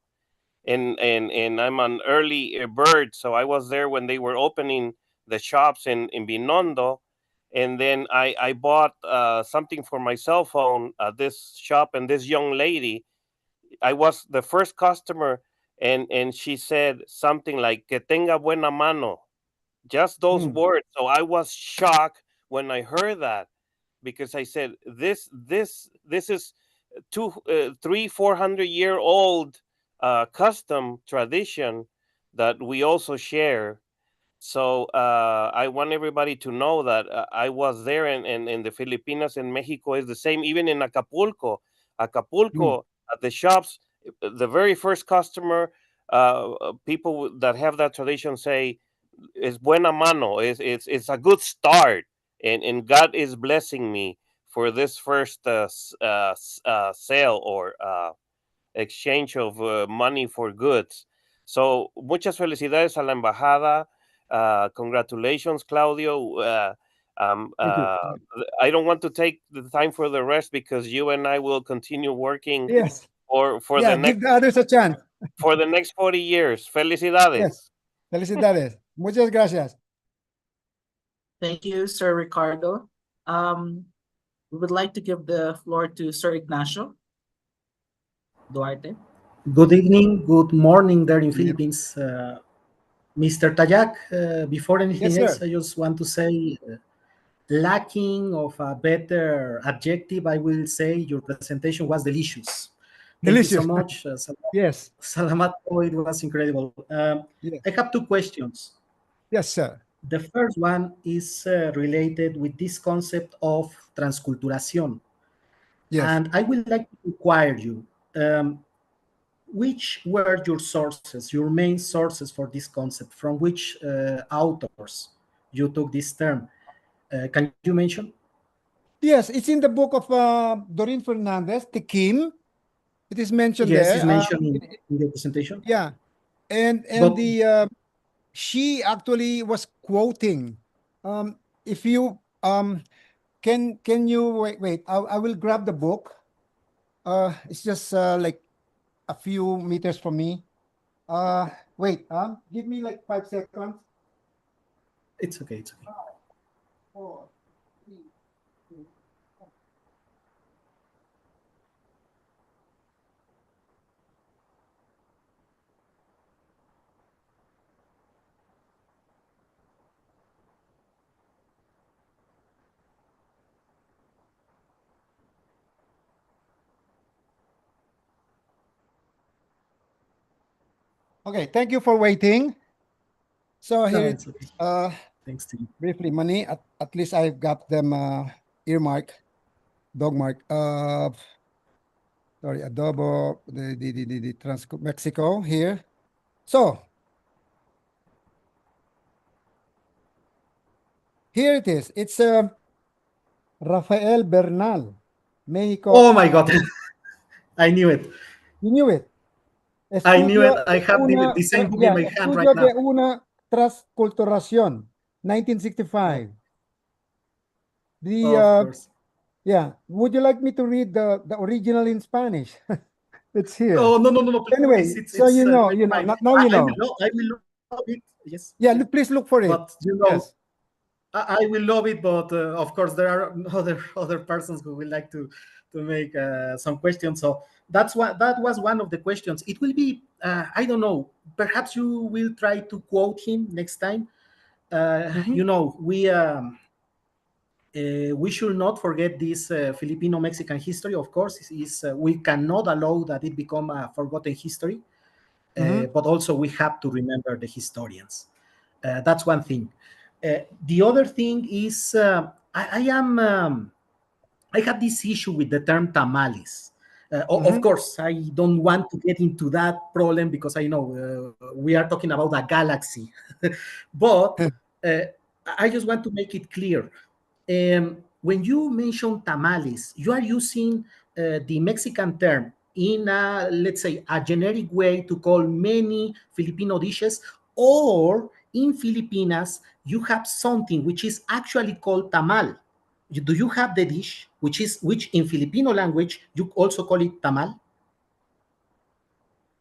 and I'm an early bird, so I was there when they were opening the shops in Binondo, and then I bought something for my cell phone at this shop, and this young lady, I was the first customer, and she said something like "que tenga buena mano," just those words. So I was shocked when I heard that, because I said this is 400 year old custom tradition that we also share. So I want everybody to know that I was there, and in the Filipinas and Mexico is the same. Even in Acapulco, at the shops, the very first customer, people that have that tradition say, "Es buena mano." It's a good start, and God is blessing me for this first sale or exchange of money for goods. So muchas felicidades a la embajada. Congratulations, Claudio. Thank you. I don't want to take the time for the rest, because you and I will continue working Yes. for Yeah, the give the others a chance. 40 years. Felicidades. Yes. Felicidades. Muchas gracias. Thank you, Sir Ricardo. We would like to give the floor to Sir Ignacio Duarte. Good evening, good morning there in Yeah. Philippines. Mr. Tayag, before anything Yes, else, sir. I just want to say, lacking of a better adjective, I will say your presentation was delicious. Thank you so Delicious. much. Yes. Salamat po, it was incredible. Yes. I have two questions. Yes, sir. The first one is related with this concept of transculturation. Yes. And I would like to inquire you, which were your sources, your main sources for this concept? From which authors you took this term? Can you mention? Yes, it's in the book of Doreen Fernandez, Tekim. It is mentioned Yes, there. it's mentioned in the presentation. Yeah, and But the she actually was quoting If you can you wait, I will grab the book. It's just like a few meters from me. Wait, give me like 5 seconds. It's okay. It's okay. 4, 3, 2. Okay, thank you for waiting. So No, here it it's okay. is. Thanks to you. Briefly, money. At least I've got them earmark, dog mark. Sorry, adobo, the Mexico here. So here it is. It's Rafael Bernal, Mexico. Oh my God. I knew it. You knew it. I knew Estudio it. I de have una, the same book in yeah, my hand right Estudio now. de una Transculturation, 1965. The Of course. yeah, would you like me to read the original in Spanish? It's here. Oh no, please. Anyway, so It's never you know, mind. now you know. I will love it. Yes, Yeah, please look for it. but you know, Yes. I will love it. But of course, there are other persons who will like to make some questions. So that was one of the questions. It will be I don't know. Perhaps you will try to quote him next time. Mhm. You know, we should not forget this Filipino-Mexican history. Of course, we cannot allow that it become a forgotten history. Mhm. But also we have to remember the historians. That's one thing. The other thing is I have this issue with the term tamales. Of Mhm. course, I don't want to get into that problem because I know we are talking about a galaxy. But uh, I just want to make it clear. When you mention tamales, you are using the Mexican term in let's say, a generic way to call many Filipino dishes, or in Filipinas, you have something which is actually called tamal. Do you have the dish which in Filipino language you also call it tamal?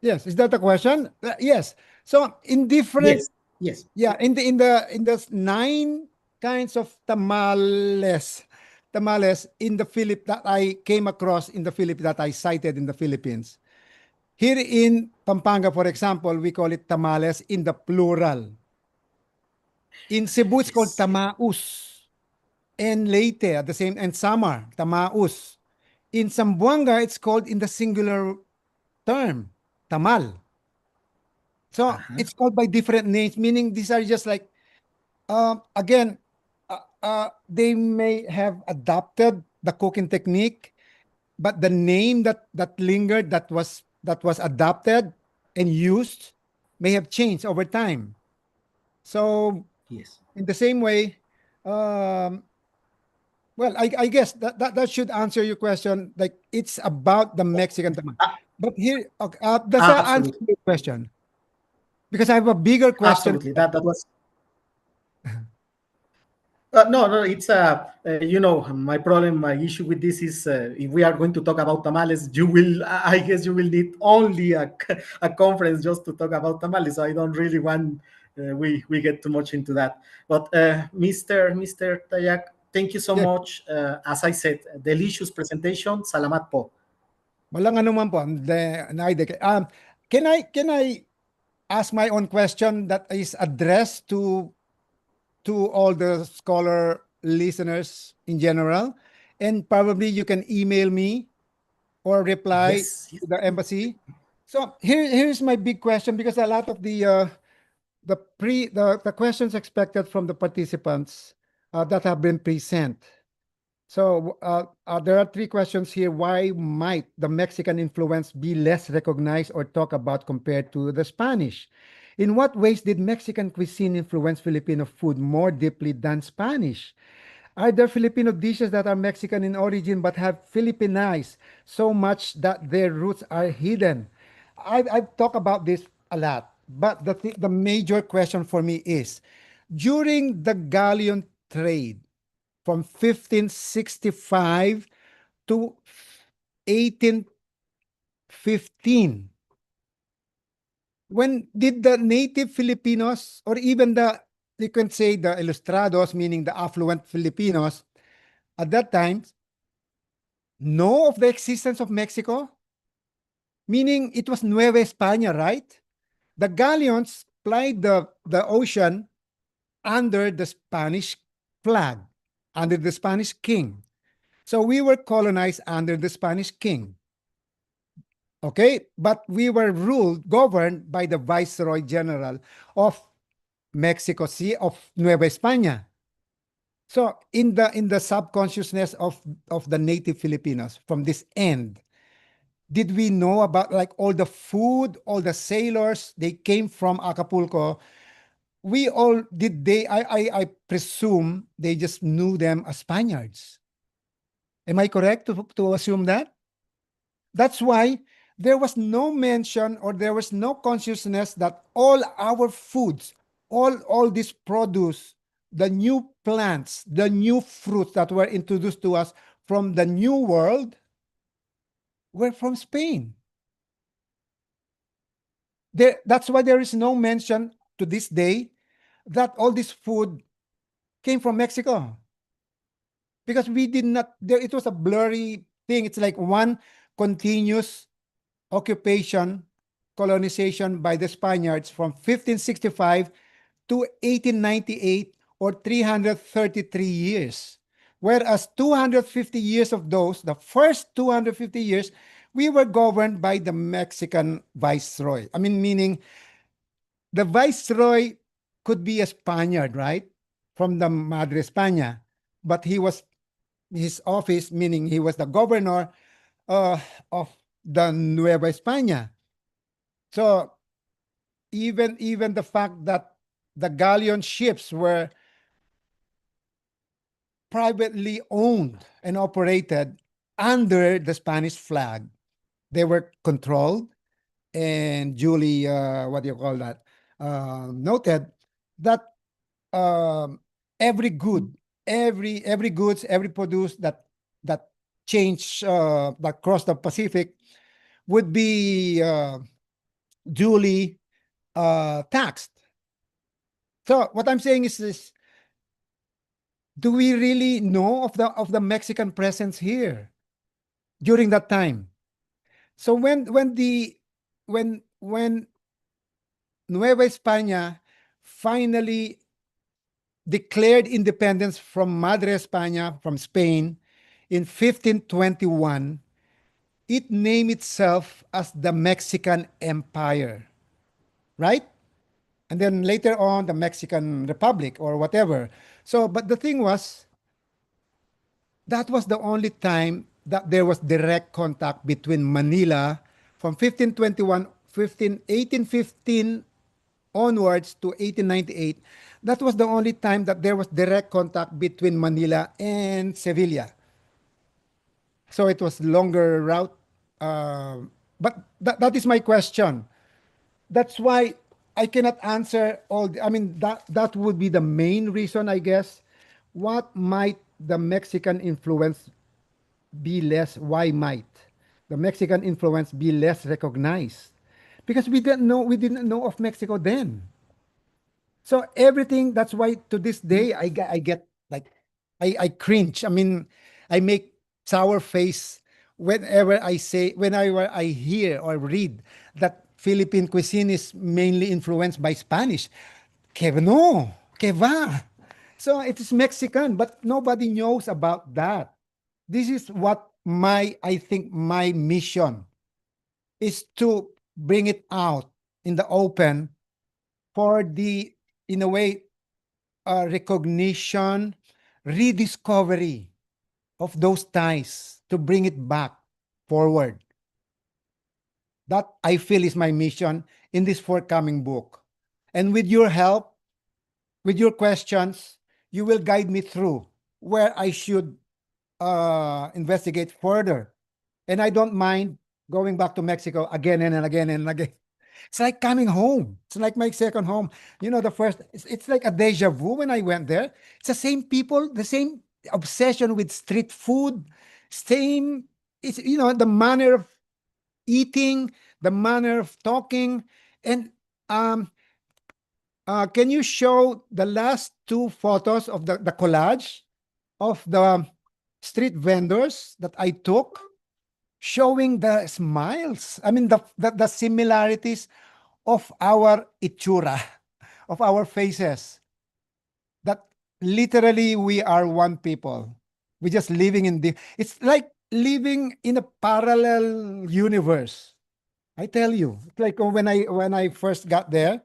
Yes, is that the question? Yes. So in different, Yes, yes. yeah, in the 9 kinds of tamales in the Philip that I came across in the Philip that I cited in the Philippines. Here in Pampanga, for example, we call it tamales in the plural. In Cebu, it's called Yes. tamaus. And Leyte, at the same, and Samar, tamaus. In Zamboanga, it's called in the singular term, tamal. So Uh-huh. it's called by different names, meaning these are just like, again, they may have adopted the cooking technique, but the name that lingered, that was adopted and used, may have changed over time. So Yes. in the same way, um, well, I guess that should answer your question. Like it's about the Mexican tamal. Uh, But here, okay, does that answer Absolutely. your question? Because I have a bigger question. Absolutely. That was no, it's you know, my problem, my issue with this is if we are going to talk about tamales, you will, I guess, you will need only a conference just to talk about tamales. So I don't really want we get too much into that. But Mr. Tayag, thank you so Yes, much. As I said, delicious presentation. Salamat po. walang anuman po. Can I ask my own question that is addressed to all the scholar listeners in general, and probably you can email me or reply Yes, yes. to the embassy. So here's my big question, because a lot of the questions expected from the participants that have been present. So there are 3 questions here. Why might the Mexican influence be less recognized or talked about compared to the Spanish? In what ways did Mexican cuisine influence Filipino food more deeply than Spanish? Are there Filipino dishes that are Mexican in origin but have Filipinized so much that their roots are hidden? I've talked about this a lot, but the major question for me is, during the galleon trade from 1565 to 1815. When did the native Filipinos, or even you can say the ilustrados, meaning the affluent Filipinos, at that time, know of the existence of Mexico? Meaning it was Nueva España, right? The galleons plied the ocean under the Spanish flag, under the Spanish king. So we were colonized under the Spanish king. Okay, but we were governed by the Viceroy General of Mexico City, of Nueva España. So in the subconsciousness of the native Filipinos from this end, did we know about like all the food, all the sailors, they came from Acapulco? We all did they I presume they just knew them as Spaniards. Am I correct to assume that? That's why there was no mention, or there was no consciousness that all our foods, all this produce, the new plants, the new fruits that were introduced to us from the New World were from Spain. That's why there is no mention to this day that all this food came from Mexico. Because we did not, it was a blurry thing. It's like one continuous occupation, colonization by the Spaniards from 1565 to 1898, or 333 years. Whereas 250 years of those, the first 250 years, we were governed by the Mexican viceroy. I mean, meaning the viceroy could be a Spaniard, right? From the Madre España, but his office, meaning he was the governor of the Nueva España. So even the fact that the galleon ships were privately owned and operated under the Spanish flag, they were controlled and duly noted that every good, every goods, every produce that change across the Pacific would be duly taxed. So what I'm saying is this: do we really know of the Mexican presence here during that time? So when Nueva España finally declared independence from Madre España, from Spain, in 1521, it named itself as the Mexican Empire, right? And then later on, the Mexican Republic or whatever. So, but the thing was, that was the only time that there was direct contact between Manila from 1521, 1815 onwards to 1898. That was the only time that there was direct contact between Manila and Sevilla. So it was longer route. But that is my question. That's why I cannot answer I mean, that would be the main reason, I guess. What might the Mexican influence be less? Why might the Mexican influence be less recognized? Because we didn't know of Mexico then. So everything, that's why to this day I get like I cringe. I mean, I make sour face whenever I hear or read that Philippine cuisine is mainly influenced by Spanish. Que no, que va. So it is Mexican, but nobody knows about that. This is what I think my mission is, to bring it out in the open for the, in a way, recognition, rediscovery of those ties, to bring it back forward. That I feel is my mission in this forthcoming book. And with your help, with your questions, you will guide me through where I should investigate further. And I don't mind going back to Mexico again and again and again. It's like coming home. It's like my second home. You know, the first, it's like a deja vu when I went there. It's the same people, the same obsession with street food, same, it's, you know, the manner of eating, the manner of talking. And um, can you show the last two photos of the collage of the street vendors that I took, showing the smiles? I mean, the similarities of our itsura, of our faces, that literally we are one people. We're just living in it's like living in a parallel universe. I tell you, it's like when I first got there,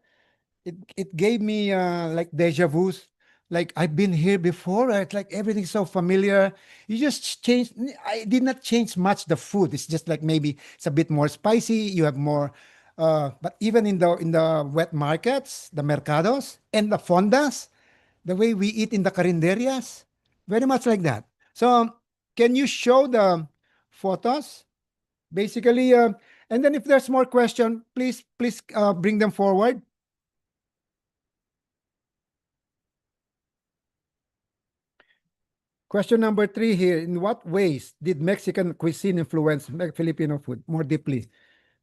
it gave me like deja vu's. Like I've been here before. It's like everything's so familiar. You just change. I did not change much the food. It's just like maybe it's a bit more spicy. You have more. But even in the wet markets, the mercados and the fondas, the way we eat in the carinderias, very much like that. So can you show the photos? Basically, and then if there's more question, please bring them forward. Question number 3 here. In what ways did Mexican cuisine influence Filipino food more deeply?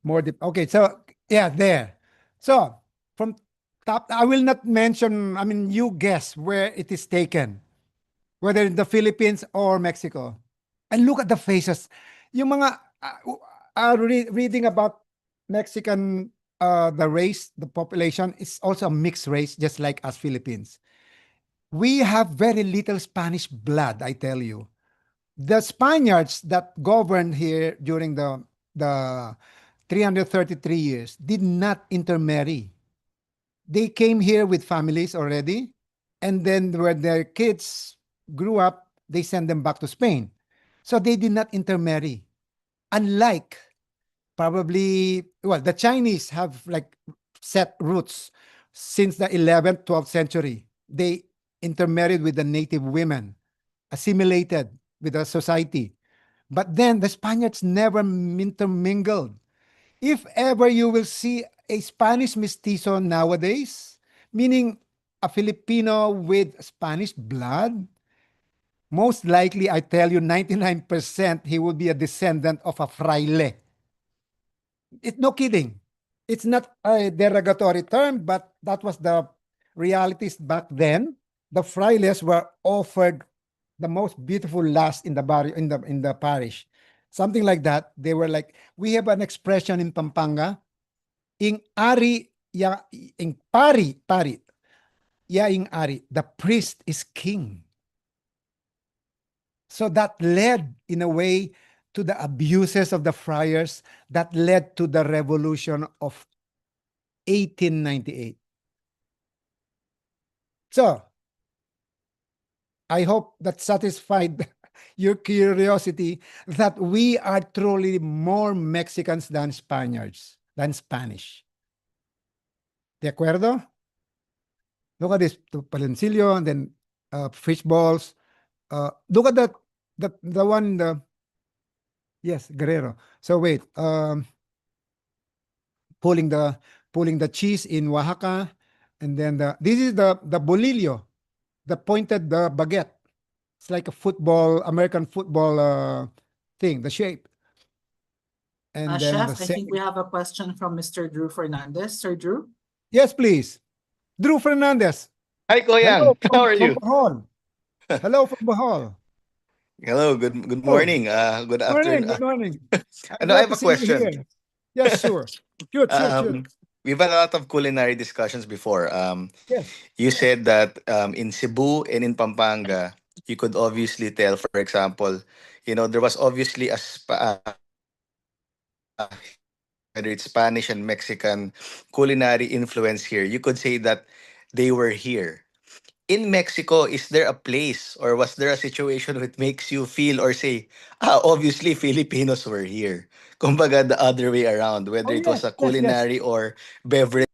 More deep. Okay, so yeah, there. So from top, I will not mention, I mean, you guess where it is taken, whether in the Philippines or Mexico. And look at the faces. Yung mga reading about Mexican, the race, the population is also a mixed race, just like us Philippines. We have very little Spanish blood, I tell you. The Spaniards that governed here during the 333 years did not intermarry. They came here with families already, and then when their kids grew up, they sent them back to Spain. So they did not intermarry. Unlike probably, well, the Chinese have like set roots since the 11th, 12th century. They intermarried with the native women, assimilated with the society. But then the Spaniards never intermingled. If ever you will see a Spanish mestizo nowadays, meaning a Filipino with Spanish blood, most likely, I tell you, 99% he will be a descendant of a fraile. It's no kidding. It's not a derogatory term, but that was the realities back then. The frailes were offered the most beautiful last in the in the parish. Something like that. They were like, we have an expression in Pampanga, ing ari ya ing pari ya ing ari. The priest is king. So that led in a way to the abuses of the friars that led to the revolution of 1898. So I hope that satisfied your curiosity that we are truly more Mexicans than Spaniards, than Spanish. ¿De acuerdo? Look at this, palencillo, and then fish balls. Look at that, the one, yes, Guerrero. So wait, pulling the cheese in Oaxaca, and then this is the bolillo, the pointed baguette. It's like a football, American football thing, the shape. And then Chef, I think we have a question from Mr. Drew Fernandez. Sir Drew? Yes, please. Drew Fernandez. Hi, Koyan. How are you? Bohol. Hello from Bohol. Hello. Good morning. Good afternoon. Good morning. I have a question. Yes, sure. Shoot. We've had a lot of culinary discussions before. Yes. You said that in Cebu and in Pampanga, you could obviously tell, for example, there was obviously whether it's Spanish and Mexican culinary influence here. You could say that they were here. In Mexico, is there a place or was there a situation that makes you feel or say, obviously Filipinos were here? Kumbaga the other way around, whether it was a culinary or beverage.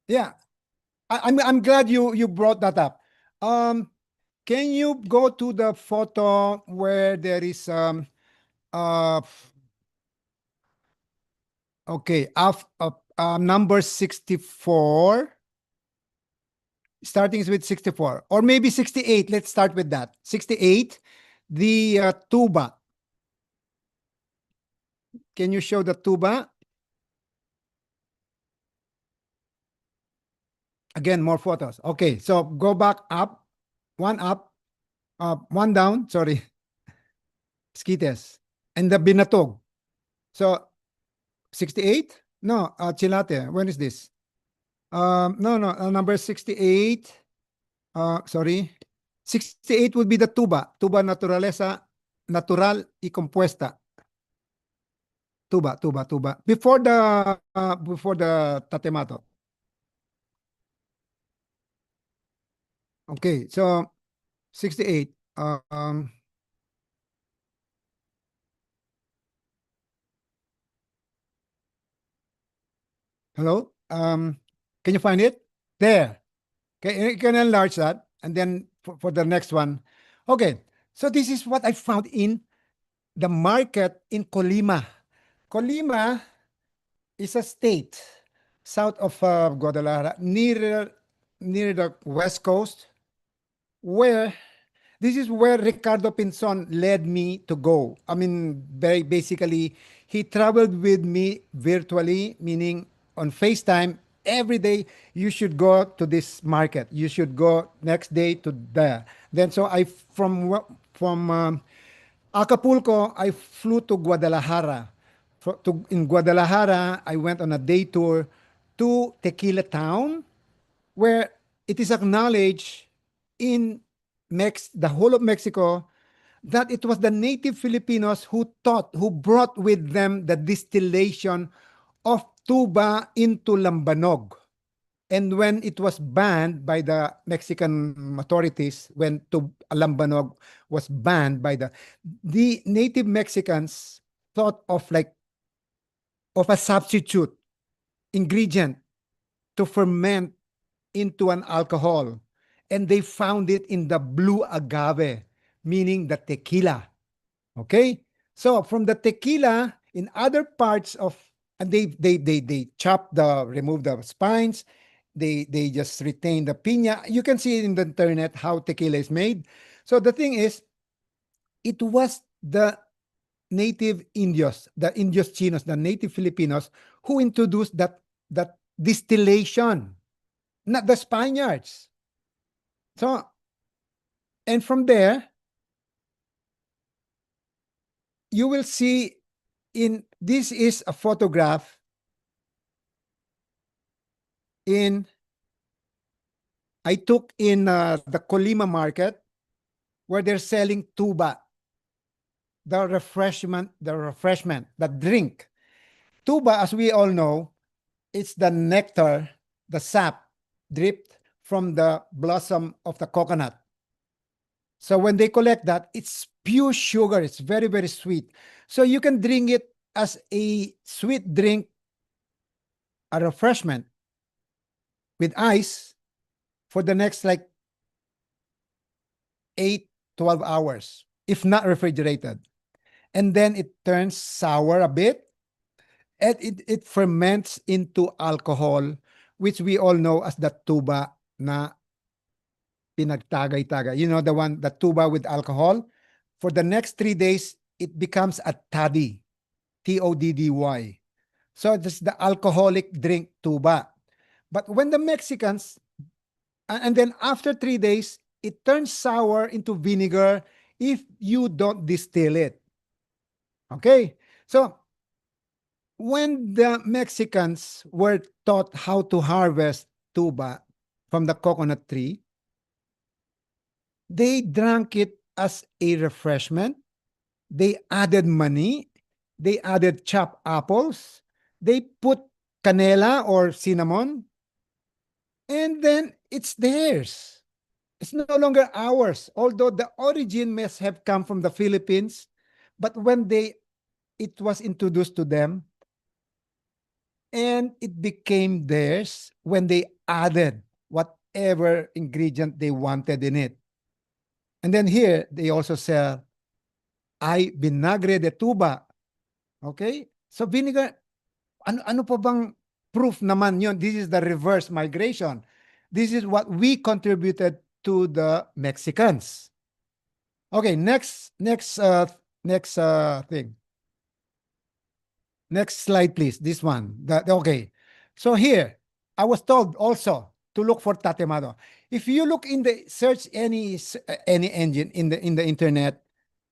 Yeah, I'm glad you brought that up. Can you go to the photo where there is Okay, number 64. Starting with 64 or maybe 68. Let's start with that. 68, the tuba. Can you show the tuba? Again, more photos. Okay, so go back up, one down, sorry. Skites. And the binatog. So 68? No, chilate. When is this? No, number 68. Sorry. 68 would be the tuba. Tuba naturaleza natural y compuesta. Tuba. Before the tatemato. Okay, so 68. Hello? Can you find it? There. Okay, you can enlarge that. And then for the next one. Okay, so this is what I found in the market in Colima. Colima is a state south of Guadalajara, near the west coast, where this is where Ricardo Pinzon led me to go. I mean, very basically, he traveled with me virtually, meaning on FaceTime. Every day, you should go to this market. You should go next day to there. Then, so from Acapulco, I flew to Guadalajara. In Guadalajara, I went on a day tour to Tequila Town, where it is acknowledged in the whole of Mexico that it was the native Filipinos who brought with them the distillation of tuba into lambanog. And when it was banned by the Mexican authorities, when lambanog was banned by the native Mexicans thought of a substitute ingredient to ferment into an alcohol, and they found it in the blue agave, meaning the tequila. Okay, so from the tequila, in other parts of, and they remove the spines, they just retain the piña. You can see it in the internet how tequila is made. So the thing is, it was the native Indios, the Indios Chinos, the native Filipinos who introduced that distillation, not the Spaniards. So, and from there, you will see this is a photograph I took in the Colima market, where they're selling tuba, the refreshment, the drink. Tuba, as we all know, it's the nectar, the sap dripped from the blossom of the coconut. So when they collect that, it's pure sugar. It's very, very sweet. So you can drink it as a sweet drink, a refreshment with ice for the next 8-12 hours, if not refrigerated. And then it turns sour a bit, and it ferments into alcohol, which we all know as the tuba na pinagtagay-tagay. You know, the tuba with alcohol. For the next 3 days, it becomes a toddy, Toddy. So this is the alcoholic drink tuba. But when the Mexicans, and then after 3 days, it turns sour into vinegar if you don't distill it. Okay, so when the Mexicans were taught how to harvest tuba from the coconut tree, they drank it as a refreshment. They added money. They added chopped apples. They put canela or cinnamon. And then it's theirs. It's no longer ours, although the origin must have come from the Philippines. But when it was introduced to them, and it became theirs when they added whatever ingredient they wanted in it. And then here, they also sell vinagre de tuba. Okay? So vinegar, ano pa bang proof naman yun? This is the reverse migration. This is what we contributed to the Mexicans. Okay, next thing. Next slide, please. This one. Okay. So here, I was told also to look for tatemado. If you look in the search any engine in the internet,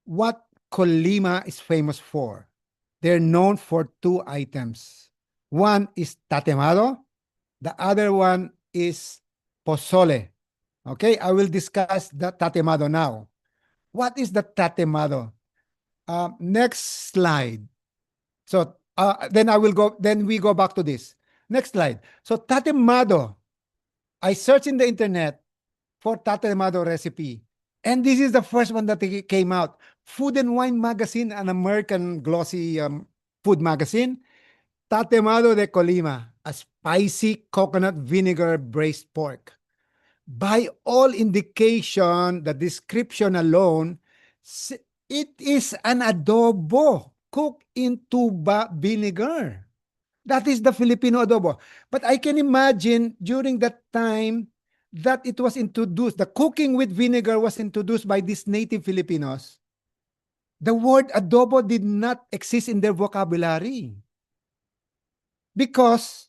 what Colima is famous for? They're known for two items. One is tatemado. The other one is pozole. Okay, I will discuss the tatemado now. What is the tatemado? Next slide. So then we go back to this. Next slide. So tatemado, I searched in the internet for tatemado recipe. And this is the first one that came out. Food and Wine Magazine, an American glossy food magazine. Tatemado de Colima, a spicy coconut vinegar braised pork. By all indication, the description alone, it is an adobo cooked in tuba vinegar. That is the Filipino adobo. But I can imagine during that time that it was introduced, the cooking with vinegar was introduced by these native Filipinos. The word adobo did not exist in their vocabulary. Because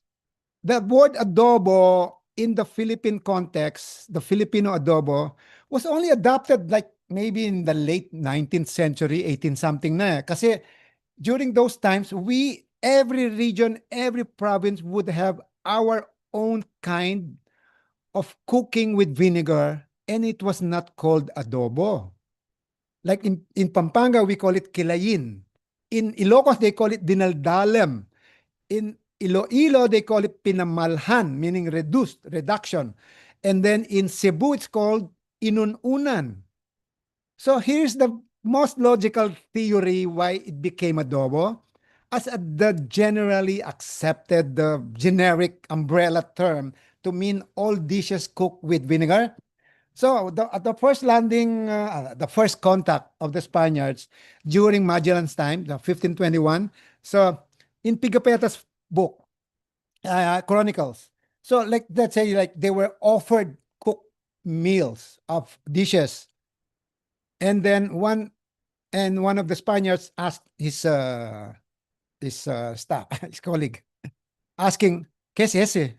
the word adobo in the Philippine context, the Filipino adobo, was only adopted like maybe in the late 19th century, 18 something na. Kasi during those times, every region, every province would have our own kind of cooking with vinegar, and it was not called adobo. Like in Pampanga, we call it kilayin. In Ilocos, they call it dinaldalem. In Iloilo, they call it pinamalhan, meaning reduction. And then in Cebu, it's called inununan. So here's the most logical theory why it became adobo, as the generally accepted generic umbrella term to mean all dishes cooked with vinegar. So at the first landing, the first contact of the Spaniards during Magellan's time, the 1521, so in Pigafetta's book, Chronicles, so like let's say like they were offered cooked meals of dishes, and then one of the Spaniards asked his staff, his colleague, asking, ¿Qué es ese?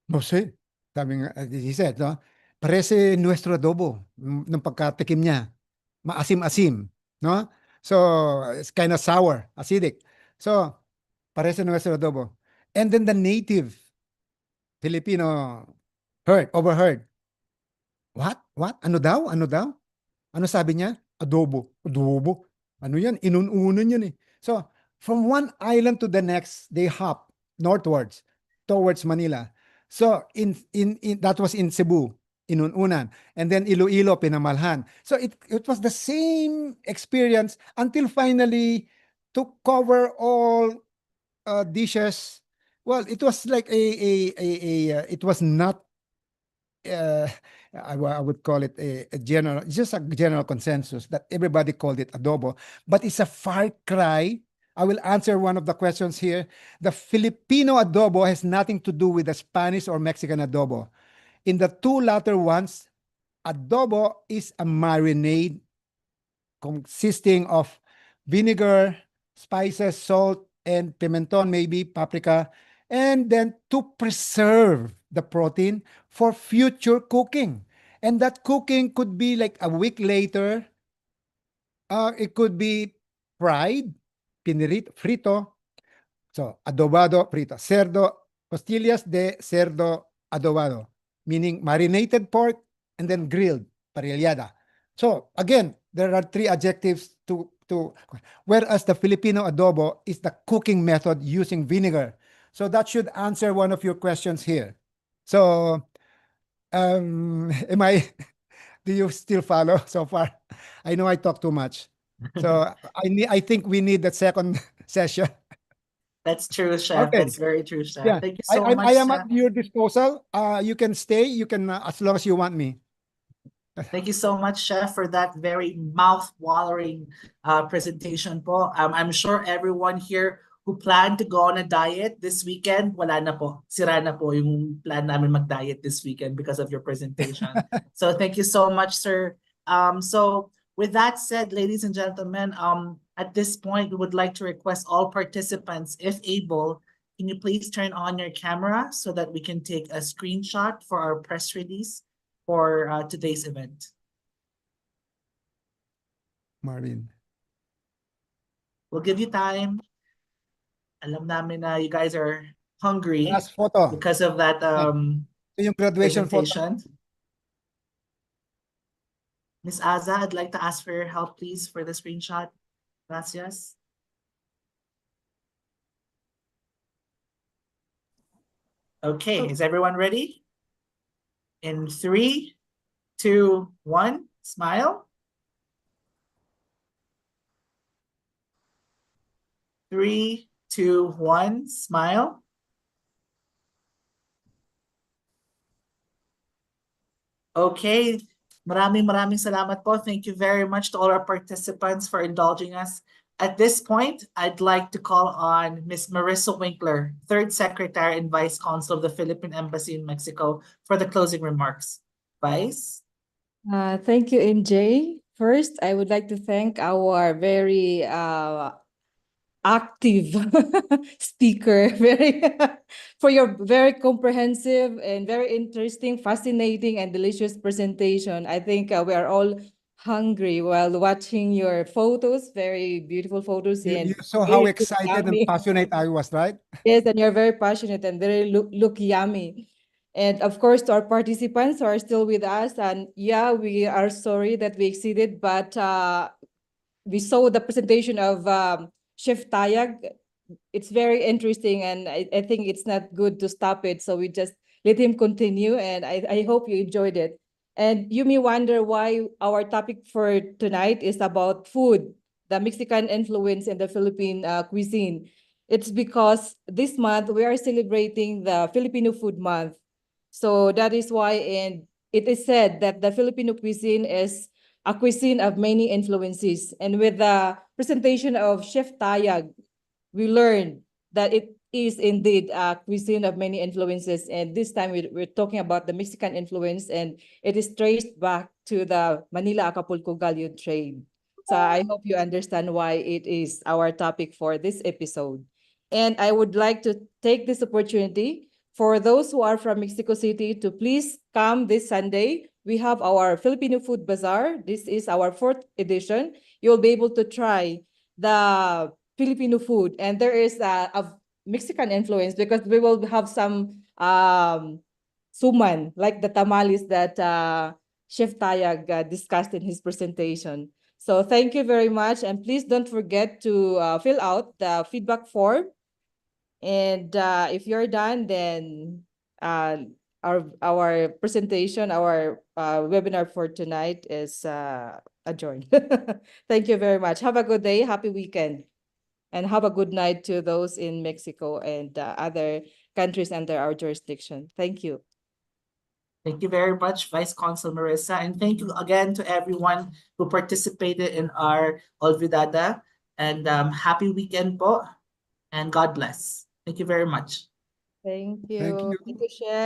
No sé. He said, no? Parece nuestro adobo ng pagkatikim niya. Maasim-asim, no? So, it's kind of sour, acidic. So, parece nuestro adobo. And then the native Filipino overheard. What? Ano daw? Ano sabi niya? Adobo. Adobo? Ano yan? Inununan yan eh. So, from one island to the next, they hop northwards towards Manila. So, in that was in Cebu, Inununan. And then Iloilo, Pinamalhan. So, it was the same experience until finally to cover all dishes. Well, it was like it was not I would call it a general, just a general consensus that everybody called it adobo, but it's a far cry. I will answer one of the questions here. The Filipino adobo has nothing to do with the Spanish or Mexican adobo. In the two latter ones, adobo is a marinade consisting of vinegar, spices, salt, and pimenton, maybe paprika, and then to preserve the protein for future cooking. And that cooking could be like a week later. It could be fried, frito. So, adobado, frito. Cerdo, costillas de cerdo adobado, meaning marinated pork and then grilled, parrillada. So, again, there are three adjectives to whereas the Filipino adobo is the cooking method using vinegar. So that should answer one of your questions here. So, do you still follow so far? I know I talk too much. So I think we need that second session. That's true, Chef. Okay. That's very true, Chef. Yeah. Thank you so much, I am Chef. at your disposal. You can stay. You can, as long as you want me. Thank you so much, Chef, for that very mouth-watering presentation po. I'm sure everyone here who plan to go on a diet this weekend, wala na po. Sira na po yung plan namin mag-diet this weekend because of your presentation. So thank you so much, sir. So with that said, ladies and gentlemen, at this point, we would like to request all participants, if able, can you please turn on your camera so that we can take a screenshot for our press release for today's event? Marvin. We'll give you time. Alam namin na you guys are hungry Last photo. because of that Ito yung graduation photo. presentation. Miss Aza, I'd like to ask for your help, please, for the screenshot. Gracias. Okay, is everyone ready? In 3, 2, 1, smile. 3, 2, 1, smile. Okay, maraming salamat po. Thank you very much to all our participants for indulging us. At this point, I'd like to call on Ms. Marissa Winkler, Third Secretary and Vice Consul of the Philippine Embassy in Mexico, for the closing remarks. Vice? Thank you, MJ. First, I would like to thank our very active speaker, for your very comprehensive and very interesting, fascinating, and delicious presentation. I think we are all hungry while watching your photos, very beautiful photos. You, And you saw how very excited and yummy. passionate I was, right? Yes, and you're very passionate and very look yummy. And of course, to our participants who are still with us, and yeah, we are sorry that we exceeded, but we saw the presentation of Chef Tayag. It's very interesting, and I think it's not good to stop it. So we just let him continue, and I hope you enjoyed it. And you may wonder why our topic for tonight is about food, the Mexican influence in the Philippine cuisine. It's because this month we are celebrating the Filipino Food Month. So that is why, and it is said that the Filipino cuisine is a cuisine of many influences. And with the presentation of Chef Tayag, we learned that it is indeed a cuisine of many influences. And this time we're talking about the Mexican influence, and it is traced back to the Manila-Acapulco galleon trade. So I hope you understand why it is our topic for this episode. And I would like to take this opportunity for those who are from Mexico City to please come this Sunday. We have our Filipino Food Bazaar. This is our 4th edition. You'll be able to try the Filipino food, and there is a Mexican influence because we will have some suman, like the tamales that Chef Tayag discussed in his presentation. So thank you very much, and please don't forget to fill out the feedback form. And if you're done, then our presentation, our webinar for tonight is adjourned. Thank you very much. Have a good day. Happy weekend. And have a good night to those in Mexico and other countries under our jurisdiction. Thank you. Thank you very much, Vice Consul Marissa. And thank you again to everyone who participated in our Olvidada. And happy weekend po. And God bless. Thank you very much. Thank you. Thank you. Thank you, Chef.